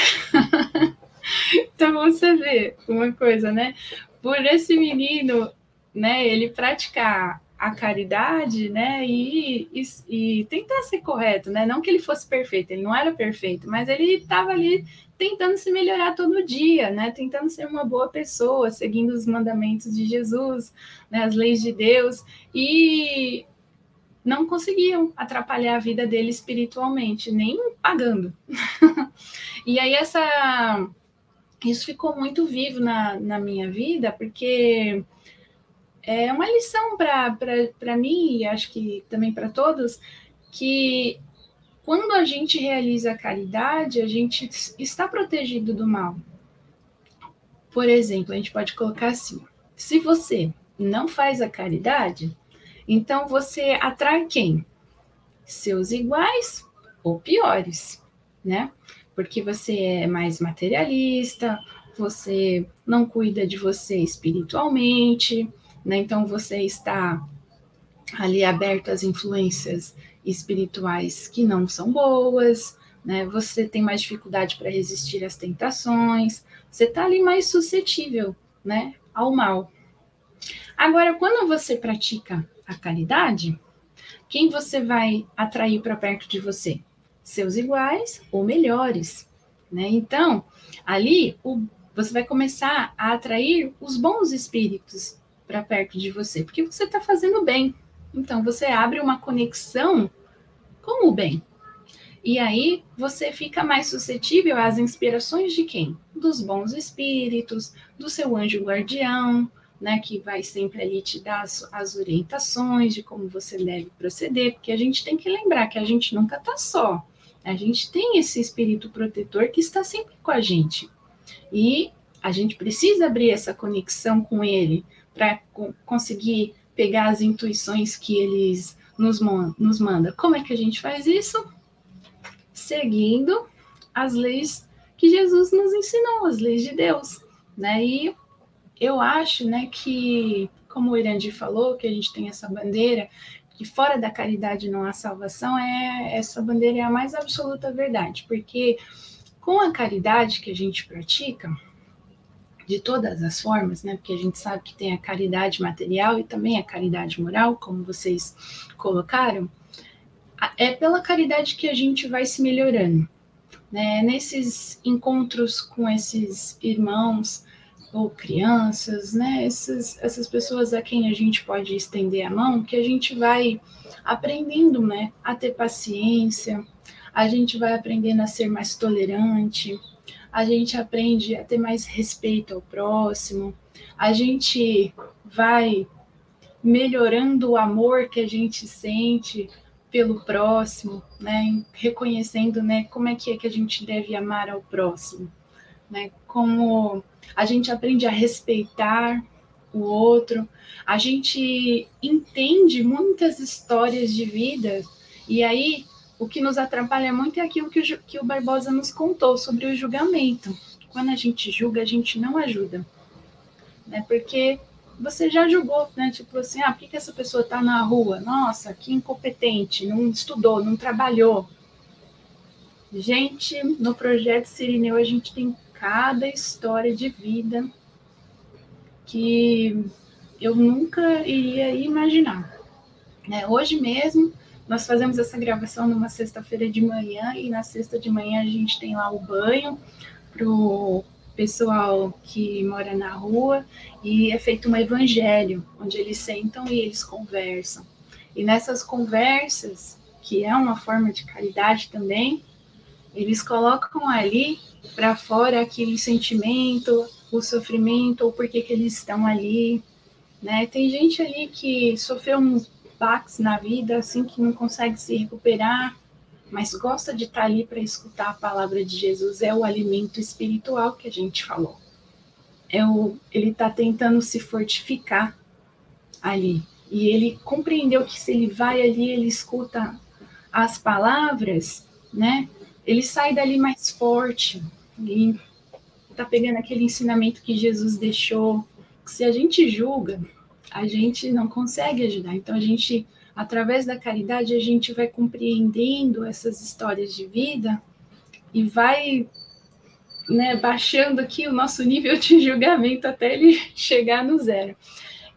então você vê uma coisa, né? Por esse menino, né, ele praticar a caridade, né, e tentar ser correto, né? Não que ele fosse perfeito, ele não era perfeito, mas ele estava ali tentando se melhorar todo dia, né? Tentando ser uma boa pessoa, seguindo os mandamentos de Jesus, né, as leis de Deus, e não conseguiam atrapalhar a vida dele espiritualmente, nem pagando. E aí isso ficou muito vivo na minha vida, porque é uma lição para mim, e acho que também para todos, que quando a gente realiza a caridade, a gente está protegido do mal. Por exemplo, a gente pode colocar assim, se você não faz a caridade, então você atrai quem? Seus iguais ou piores, né? Porque você é mais materialista, você não cuida de você espiritualmente, né? Então você está ali aberto às influências espirituais que não são boas, né? Você tem mais dificuldade para resistir às tentações, você está ali mais suscetível, né, ao mal. Agora, quando você pratica a caridade, quem você vai atrair para perto de você? Seus iguais ou melhores, né? Então, ali você vai começar a atrair os bons espíritos para perto de você, porque você está fazendo bem. Então, você abre uma conexão com o bem. E aí, você fica mais suscetível às inspirações de quem? Dos bons espíritos, do seu anjo guardião, né, que vai sempre ali te dar as orientações de como você deve proceder, porque a gente tem que lembrar que a gente nunca está só. A gente tem esse espírito protetor que está sempre com a gente. E a gente precisa abrir essa conexão com ele para conseguir pegar as intuições que eles nos mandam. Como é que a gente faz isso? Seguindo as leis que Jesus nos ensinou, as leis de Deus, né? E eu acho, né, que, como o Irandi falou, que a gente tem essa bandeira, que fora da caridade não há salvação, essa bandeira é a mais absoluta verdade, porque com a caridade que a gente pratica, de todas as formas, né, porque a gente sabe que tem a caridade material e também a caridade moral, como vocês colocaram, é pela caridade que a gente vai se melhorando, né? Nesses encontros com esses irmãos ou crianças, né? Essas pessoas a quem a gente pode estender a mão, que a gente vai aprendendo, né, a ter paciência, a gente vai aprendendo a ser mais tolerante, a gente aprende a ter mais respeito ao próximo, a gente vai melhorando o amor que a gente sente pelo próximo, né? Reconhecendo, né, como é que a gente deve amar ao próximo, né? Como a gente aprende a respeitar o outro, a gente entende muitas histórias de vida, e aí o que nos atrapalha muito é aquilo que o Barbosa nos contou sobre o julgamento. Quando a gente julga, a gente não ajuda, né? Porque você já julgou, né? Tipo assim, por que essa pessoa está na rua? Nossa, que incompetente, não estudou, não trabalhou. Gente, no Projeto Sirineu a gente tem cada história de vida que eu nunca iria imaginar, né? Hoje mesmo, nós fazemos essa gravação numa sexta-feira de manhã, e na sexta de manhã a gente tem lá o banho para o pessoal que mora na rua, e é feito um evangelho, onde eles sentam e eles conversam. E nessas conversas, que é uma forma de caridade também, eles colocam ali para fora aquele sentimento, o sofrimento, ou por que eles estão ali, né? Tem gente ali que sofreu uns baques na vida, assim, que não consegue se recuperar, mas gosta de estar ali para escutar a palavra de Jesus. É o alimento espiritual que a gente falou. Ele está tentando se fortificar ali. E ele compreendeu que se ele vai ali, ele escuta as palavras, né? Ele sai dali mais forte, e tá pegando aquele ensinamento que Jesus deixou. Se a gente julga, a gente não consegue ajudar. Então, a gente, através da caridade, a gente vai compreendendo essas histórias de vida e vai, né, baixando aqui o nosso nível de julgamento até ele chegar no zero.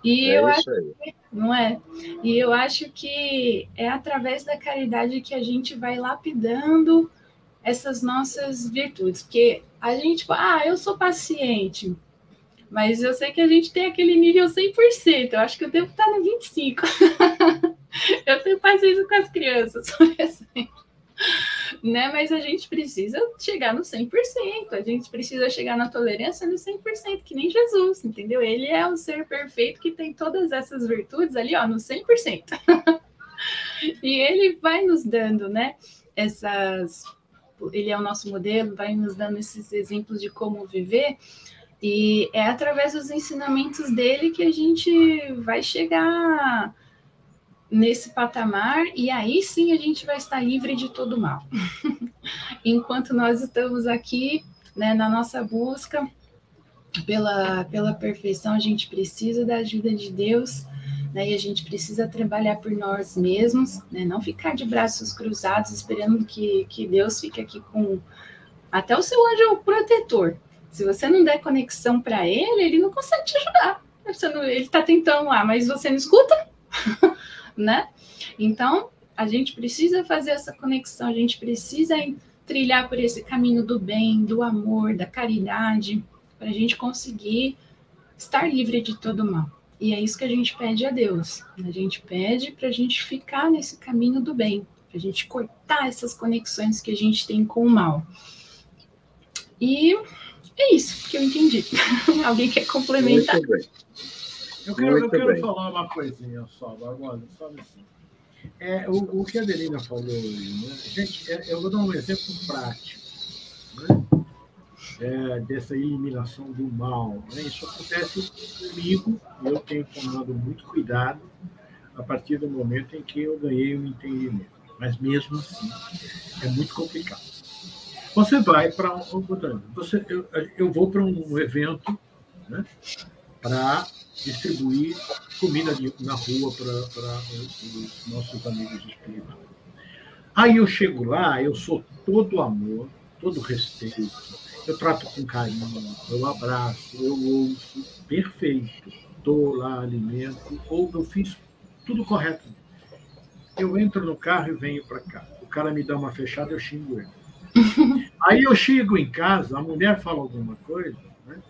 E eu acho que, não é? E eu acho que é através da caridade que a gente vai lapidando essas nossas virtudes, porque a gente, eu sou paciente, mas eu sei que a gente tem aquele nível 100%, eu acho que eu devo estar no 25%. Eu tenho paciência com as crianças, por exemplo. Né? Mas a gente precisa chegar no 100%, a gente precisa chegar na tolerância no 100%, que nem Jesus, entendeu? Ele é o ser perfeito que tem todas essas virtudes ali, ó, no 100%. E ele vai nos dando, né, ele é o nosso modelo, vai nos dando esses exemplos de como viver, e é através dos ensinamentos dele que a gente vai chegar nesse patamar, e aí sim a gente vai estar livre de todo mal. Enquanto nós estamos aqui, né, na nossa busca pela perfeição, a gente precisa da ajuda de Deus, né, e a gente precisa trabalhar por nós mesmos, né, não ficar de braços cruzados esperando que Deus fique aqui com até o seu anjo protetor. Se você não der conexão para ele não consegue te ajudar. Ele está tentando lá, mas você não escuta, né? Então, a gente precisa fazer essa conexão, a gente precisa trilhar por esse caminho do bem, do amor, da caridade, para a gente conseguir estar livre de todo mal. E é isso que a gente pede a Deus. A gente pede para a gente ficar nesse caminho do bem, para a gente cortar essas conexões que a gente tem com o mal. E é isso que eu entendi. Alguém quer complementar? Muito bem. Eu quero falar uma coisinha só, agora, só assim. O que a Adelina falou hoje, né? Gente, eu vou dar um exemplo prático, né? Dessa eliminação do mal. Né? Isso acontece comigo, eu tenho tomado muito cuidado a partir do momento em que eu ganhei um entendimento. Mas mesmo assim, é muito complicado. Você vai para eu vou para um evento, né, para distribuir comida na rua para os nossos amigos espirituais. Aí eu chego lá, eu sou todo amor, todo respeito, eu trato com carinho, eu abraço, eu ouço, perfeito, dou lá alimento, ou eu fiz tudo correto. Eu entro no carro e venho para cá. O cara me dá uma fechada, eu xingo ele. Aí eu chego em casa, a mulher fala alguma coisa, né?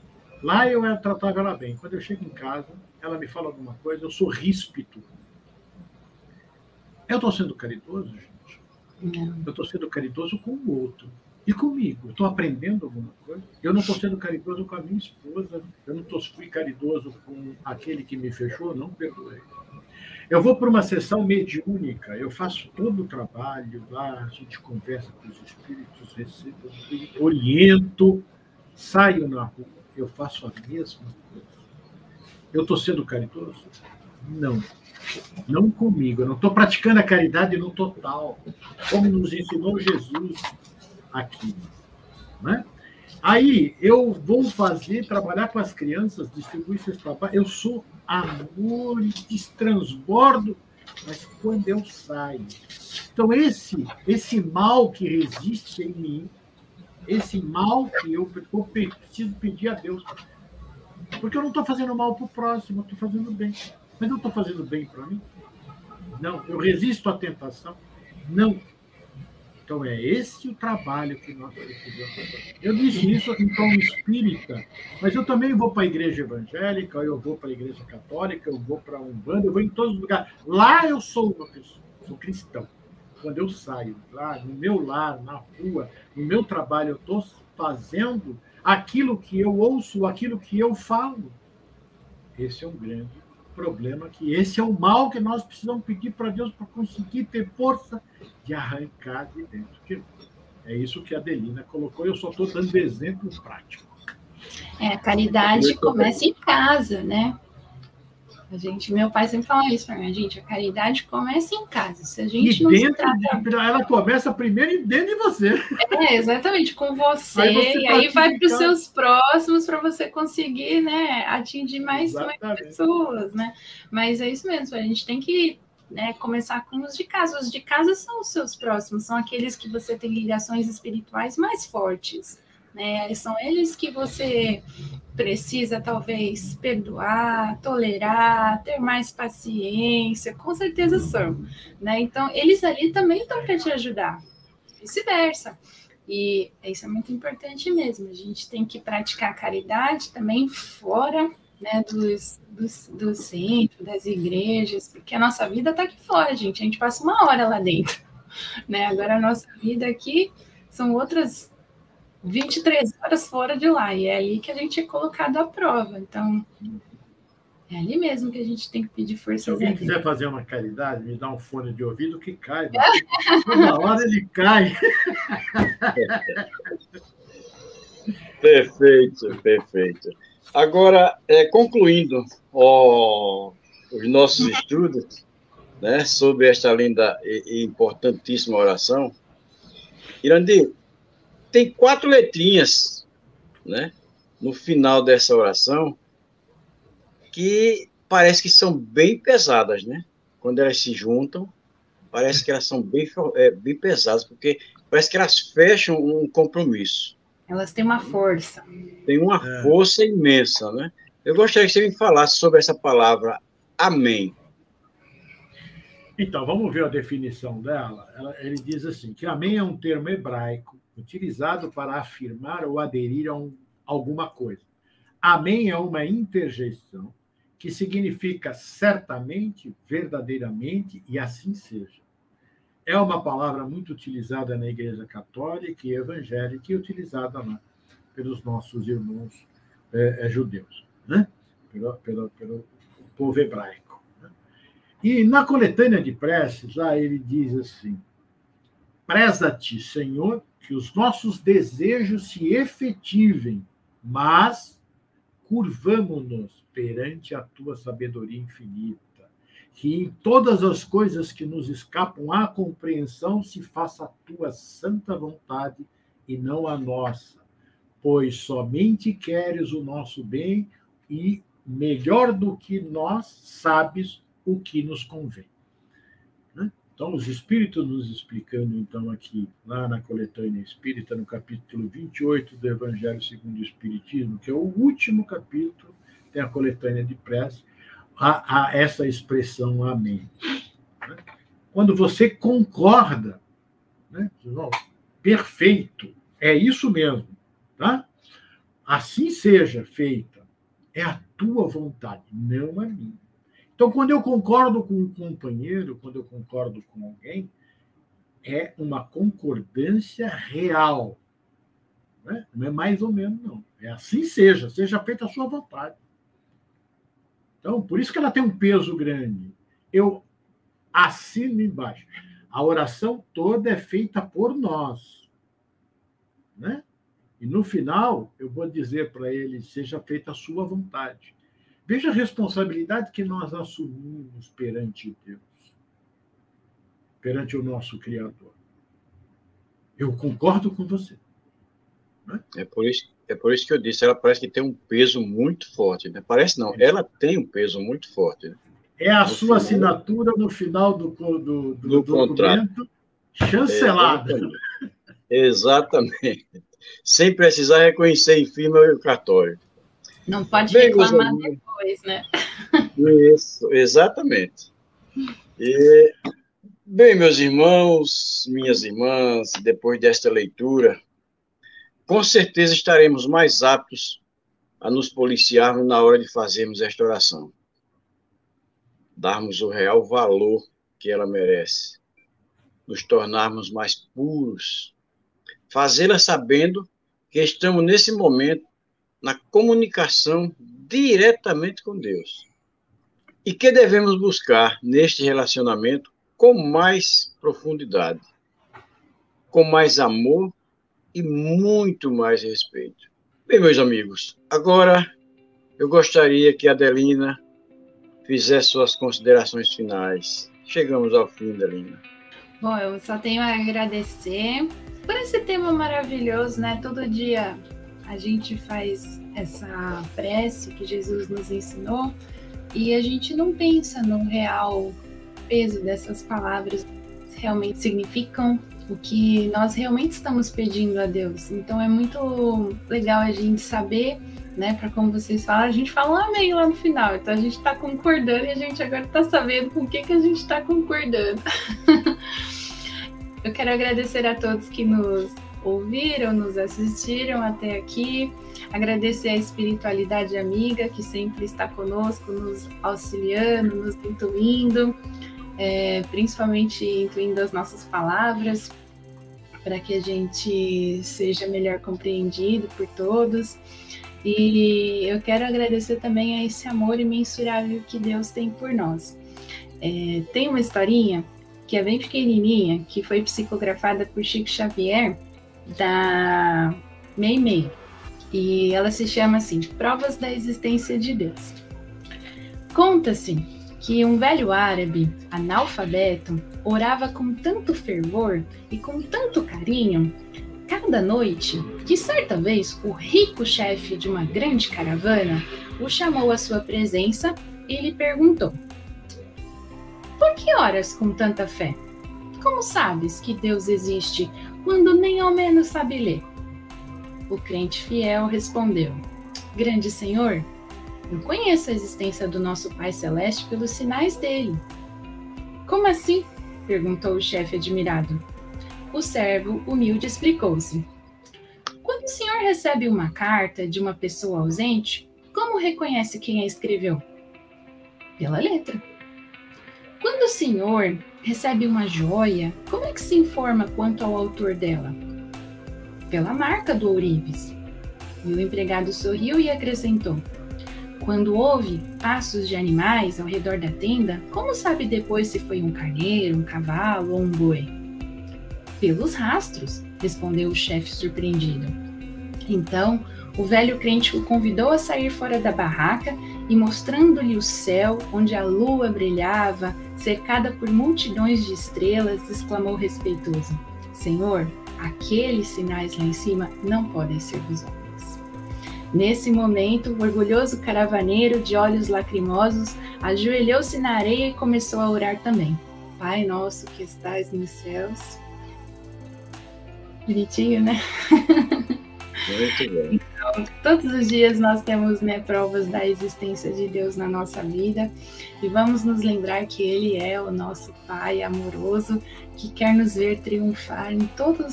Lá eu tratava ela bem. Quando eu chego em casa, ela me fala alguma coisa, eu sou ríspido. Eu estou sendo caridoso, gente? Não. Eu estou sendo caridoso com o outro. E comigo? Eu estou aprendendo alguma coisa? Eu não estou sendo caridoso com a minha esposa. Eu não fui caridoso com aquele que me fechou, não perdoei. Eu vou para uma sessão mediúnica, eu faço todo o trabalho lá, a gente conversa com os espíritos, recebo, oriento, saio na rua, eu faço a mesma coisa. Eu estou sendo caridoso? Não. Não comigo. Eu não estou praticando a caridade no total, como nos ensinou Jesus aqui. Né? Aí eu vou trabalhar com as crianças, distribuir esses trabalhos. Eu sou amor e transbordo, mas quando eu saio. Então, esse mal que resiste em mim, esse mal que eu preciso pedir a Deus. Porque eu não estou fazendo mal para o próximo, eu estou fazendo bem. Mas não estou fazendo bem para mim? Não. Eu resisto à tentação? Não. Então, é esse o trabalho que nós precisamos fazer. Eu disse isso em tom espírita, mas eu também vou para a igreja evangélica, eu vou para a igreja católica, eu vou para a Umbanda, eu vou em todos os lugares. Lá eu sou uma pessoa, sou cristão. Quando eu saio lá, no meu lar, na rua, no meu trabalho, eu estou fazendo aquilo que eu ouço, aquilo que eu falo. Esse é um grande problema, que esse é o mal que nós precisamos pedir para Deus para conseguir ter força de arrancar de dentro. É isso que a Adelina colocou, eu só estou dando exemplo prático. A caridade começa em casa, né? Meu pai sempre fala isso para mim, gente, a caridade começa em casa. Se a gente e não dentro, se trata... ela começa primeiro dentro de você. Exatamente, com você, Aí e aí vai para os seus próximos para você conseguir, né, atingir mais pessoas, né? Mas é isso mesmo, a gente tem que, né, começar com os de casa. Os de casa são os seus próximos, são aqueles que você tem ligações espirituais mais fortes, né? São eles que você precisa, talvez, perdoar, tolerar, ter mais paciência, com certeza são, né? Então, eles ali também estão para te ajudar, vice-versa. E isso é muito importante mesmo. A gente tem que praticar caridade também fora, né, do centro, das igrejas, porque a nossa vida está aqui fora, gente. A gente passa uma hora lá dentro, né? Agora, a nossa vida aqui são outras 23 horas fora de lá, e é ali que a gente é colocado à prova. Então, é ali mesmo que a gente tem que pedir força. Se alguém quiser fazer uma caridade, me dá um fone de ouvido que cai. Toda hora ele cai. Perfeito, perfeito. Agora, concluindo os nossos estudos, né, sobre esta linda e importantíssima oração, Irandir, tem 4 letrinhas, né, no final dessa oração, que parece que são bem pesadas, né? Quando elas se juntam, parece que elas são bem pesadas, porque parece que elas fecham um compromisso. Elas têm uma força. Tem uma força imensa, né? Eu gostaria que você me falasse sobre essa palavra amém. Então, vamos ver a definição dela. Ele diz assim, que amém é um termo hebraico utilizado para afirmar ou aderir a alguma coisa. Amém é uma interjeição que significa certamente, verdadeiramente e assim seja. É uma palavra muito utilizada na Igreja Católica e Evangélica e utilizada lá pelos nossos irmãos judeus, né? pelo povo hebraico. Né? E na coletânea de preces, lá ele diz assim, preza-te, Senhor, que os nossos desejos se efetivem, mas curvamo-nos perante a tua sabedoria infinita, que em todas as coisas que nos escapam à compreensão se faça a tua santa vontade e não a nossa, pois somente queres o nosso bem e, melhor do que nós, sabes o que nos convém. Então, os Espíritos nos explicando, então, aqui, lá na Coletânea Espírita, no capítulo 28 do Evangelho segundo o Espiritismo, que é o último capítulo, tem a Coletânea de Prece, a essa expressão amém. Quando você concorda, né? Perfeito, é isso mesmo, tá? Assim seja feita, é a tua vontade, não a minha. Então, quando eu concordo com um companheiro, quando eu concordo com alguém, é uma concordância real. Né? Não é mais ou menos, não. É assim seja feita a sua vontade. Então, por isso que ela tem um peso grande. Eu assino embaixo. A oração toda é feita por nós. Né? E no final, eu vou dizer para ele, seja feita a sua vontade. Veja a responsabilidade que nós assumimos perante Deus, perante o nosso Criador. Eu concordo com você. Né? É por isso que eu disse, ela parece que tem um peso muito forte. Né? Parece não, ela tem um peso muito forte. Né? É a sua assinatura no final do documento, chancelada. Exatamente. Sem precisar reconhecer em firma o cartório. Não pode reclamar depois, né? Isso, exatamente. E, bem, meus irmãos, minhas irmãs, depois desta leitura, com certeza estaremos mais aptos a nos policiarmos na hora de fazermos esta oração. Darmos o real valor que ela merece. Nos tornarmos mais puros. Fazê-la sabendo que estamos nesse momento na comunicação diretamente com Deus. E que devemos buscar neste relacionamento com mais profundidade, com mais amor e muito mais respeito. Bem, meus amigos, agora eu gostaria que a Adelina fizer suas considerações finais. Chegamos ao fim, Adelina. Bom, eu só tenho a agradecer por esse tema maravilhoso, né? Todo dia a gente faz essa prece que Jesus nos ensinou e a gente não pensa no real peso dessas palavras, realmente significam o que nós realmente estamos pedindo a Deus. Então é muito legal a gente saber, né, para como vocês falam, a gente fala um amém lá no final, então a gente está concordando e a gente agora está sabendo com o que a gente está concordando. Eu quero agradecer a todos que nos ouviram, nos assistiram até aqui, agradecer a espiritualidade amiga que sempre está conosco, nos auxiliando, nos intuindo, principalmente intuindo as nossas palavras, para que a gente seja melhor compreendido por todos. E eu quero agradecer também a esse amor imensurável que Deus tem por nós. Tem uma historinha que é bem pequenininha, que foi psicografada por Chico Xavier, da Meimei, e ela se chama assim, Provas da Existência de Deus. Conta-se que um velho árabe, analfabeto, orava com tanto fervor e com tanto carinho cada noite, que certa vez o rico chefe de uma grande caravana o chamou à sua presença e lhe perguntou: por que oras com tanta fé? Como sabes que Deus existe quando nem ao menos sabe ler? O crente fiel respondeu: grande Senhor, eu conheço a existência do nosso Pai Celeste pelos sinais dele. Como assim? Perguntou o chefe admirado. O servo humilde explicou-se. Quando o senhor recebe uma carta de uma pessoa ausente, como reconhece quem a escreveu? Pela letra. Quando o senhor recebe uma joia, como é que se informa quanto ao autor dela? Pela marca do ourives. E o empregado sorriu e acrescentou: quando ouve passos de animais ao redor da tenda, como sabe depois se foi um carneiro, um cavalo ou um boi? Pelos rastros, respondeu o chefe surpreendido. Então, o velho crente o convidou a sair fora da barraca e, mostrando-lhe o céu, onde a lua brilhava, cercada por multidões de estrelas, exclamou respeitoso: Senhor, aqueles sinais lá em cima não podem ser dos homens. Nesse momento, o orgulhoso caravaneiro, de olhos lacrimosos, ajoelhou-se na areia e começou a orar também. Pai nosso que estais nos céus. Bonitinho, né? Muito bem. Então, todos os dias nós temos, né, provas da existência de Deus na nossa vida e vamos nos lembrar que Ele é o nosso Pai amoroso que quer nos ver triunfar em toda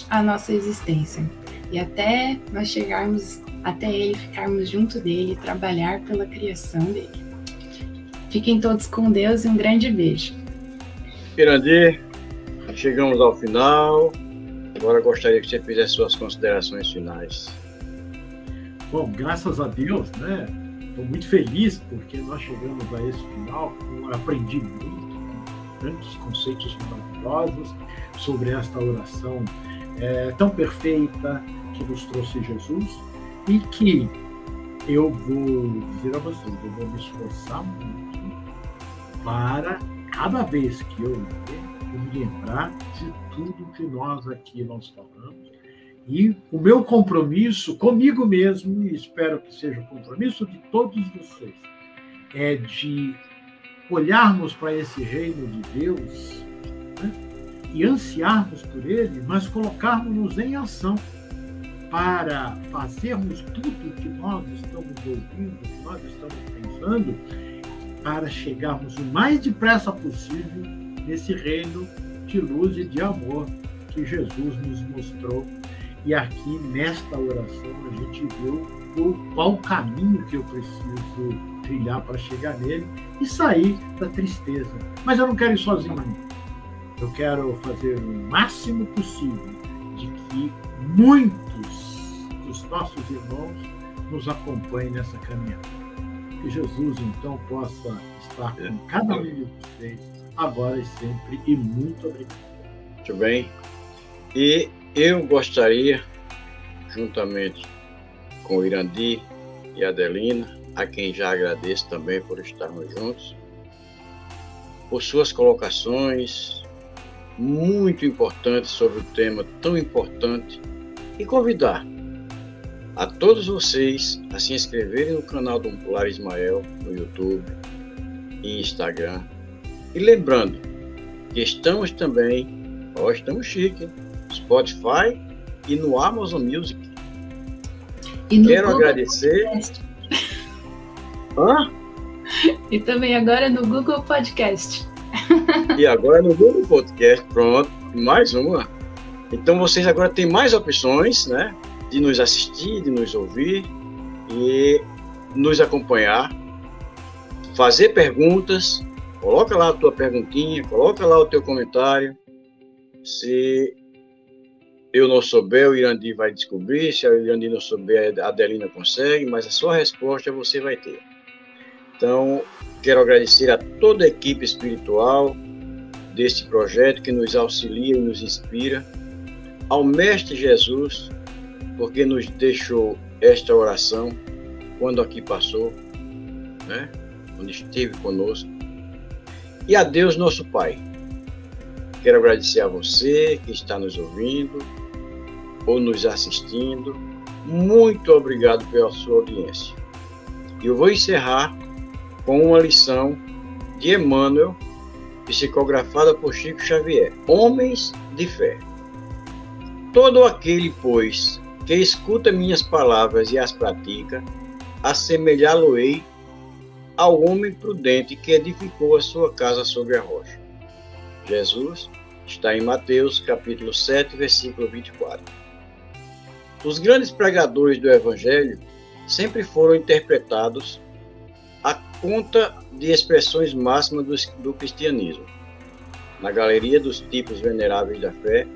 a nossa existência e até nós chegarmos até Ele, ficarmos junto dEle, trabalhar pela criação dEle. Fiquem todos com Deus e um grande beijo. Irandir, chegamos ao final. Agora gostaria que você fizesse suas considerações finais. Bom, graças a Deus, né? Estou muito feliz porque nós chegamos a esse final. Eu aprendi muito, tantos conceitos maravilhosos sobre esta oração tão perfeita que nos trouxe Jesus e que eu vou dizer a vocês, eu vou me esforçar muito para cada vez que eu me lembrar de tudo que nós falamos. E o meu compromisso comigo mesmo, e espero que seja o compromisso de todos vocês, é de olharmos para esse reino de Deus, né, e ansiarmos por ele, mas colocarmos-nos em ação para fazermos tudo que nós estamos ouvindo, que nós estamos pensando, para chegarmos o mais depressa possível nesse reino de luz e de amor que Jesus nos mostrou. E aqui, nesta oração, a gente viu qual caminho que eu preciso trilhar para chegar nele e sair da tristeza. Mas eu não quero ir sozinho, não. Eu quero fazer o máximo possível de que muitos dos nossos irmãos nos acompanhem nessa caminhada. Que Jesus, então, possa estar com cada um de vocês, agora e sempre, e muito obrigado. Muito bem. E eu gostaria, juntamente com o Irandir e a Adelina, a quem já agradeço também por estarmos juntos, por suas colocações muito importantes sobre o tema tão importante, e convidar a todos vocês a se inscreverem no canal do Lar Ismael no YouTube e Instagram. E lembrando que estamos também, estamos chique, Spotify e no Amazon Music. E quero Google agradecer. Podcast. Hã? E também agora no Google Podcast. E agora no Google Podcast, pronto, mais uma. Então vocês agora têm mais opções, né, de nos assistir, de nos ouvir e nos acompanhar, fazer perguntas. Coloca lá a tua perguntinha, coloca lá o teu comentário. Se eu não souber, o Irandi vai descobrir. Se o Irandi não souber, a Adelina consegue, mas a sua resposta você vai ter. Então, quero agradecer a toda a equipe espiritual deste projeto que nos auxilia e nos inspira, ao Mestre Jesus, porque nos deixou esta oração quando aqui passou, né? Quando esteve conosco, e a Deus nosso Pai. Quero agradecer a você que está nos ouvindo ou nos assistindo. Muito obrigado pela sua audiência. E eu vou encerrar com uma lição de Emmanuel, psicografada por Chico Xavier. Homens de fé. Todo aquele, pois, que escuta minhas palavras e as pratica, assemelhá-lo-ei ao homem prudente que edificou a sua casa sobre a rocha. Jesus está em Mateus, capítulo 7, versículo 24. Os grandes pregadores do Evangelho sempre foram interpretados à conta de expressões máximas do cristianismo. Na galeria dos tipos veneráveis da fé,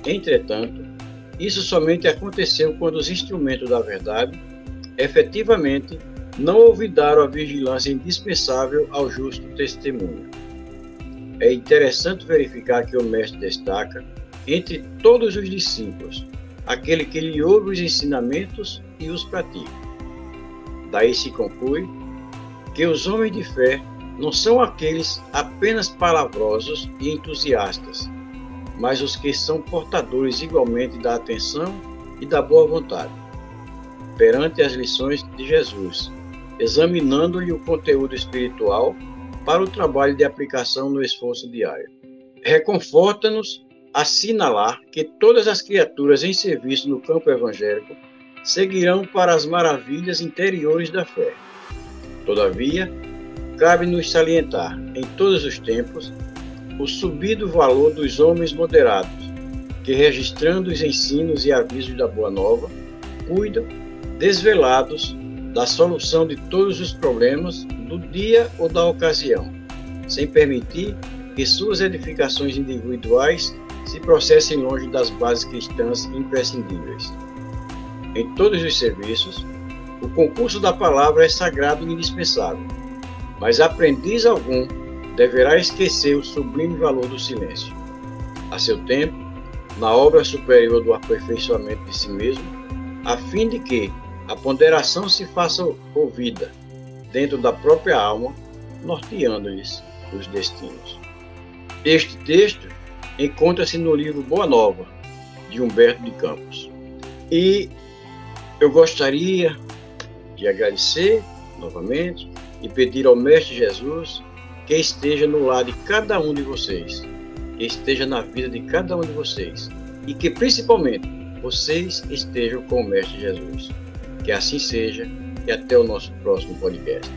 entretanto, isso somente aconteceu quando os instrumentos da verdade, efetivamente, não olvidaram a vigilância indispensável ao justo testemunho. É interessante verificar que o Mestre destaca, entre todos os discípulos, aquele que lhe ouve os ensinamentos e os pratica. Daí se conclui que os homens de fé não são aqueles apenas palavrosos e entusiastas, mas os que são portadores igualmente da atenção e da boa vontade, perante as lições de Jesus, examinando-lhe o conteúdo espiritual para o trabalho de aplicação no esforço diário. Reconforta-nos assinalar que todas as criaturas em serviço no campo evangélico seguirão para as maravilhas interiores da fé. Todavia, cabe-nos salientar, em todos os tempos, o subido valor dos homens moderados, que, registrando os ensinos e avisos da Boa Nova, cuidam, desvelados, da solução de todos os problemas do dia ou da ocasião, sem permitir que suas edificações individuais se processem longe das bases cristãs imprescindíveis. Em todos os serviços, o concurso da palavra é sagrado e indispensável, mas aprendiz algum deverá esquecer o sublime valor do silêncio. A seu tempo, na obra superior do aperfeiçoamento de si mesmo, a fim de que a ponderação se faça ouvida dentro da própria alma, norteando-lhes os destinos. Este texto encontra-se no livro Boa Nova, de Humberto de Campos. E eu gostaria de agradecer novamente e pedir ao Mestre Jesus que esteja no lar de cada um de vocês, que esteja na vida de cada um de vocês e que principalmente vocês estejam com o Mestre Jesus. Que assim seja e até o nosso próximo podcast.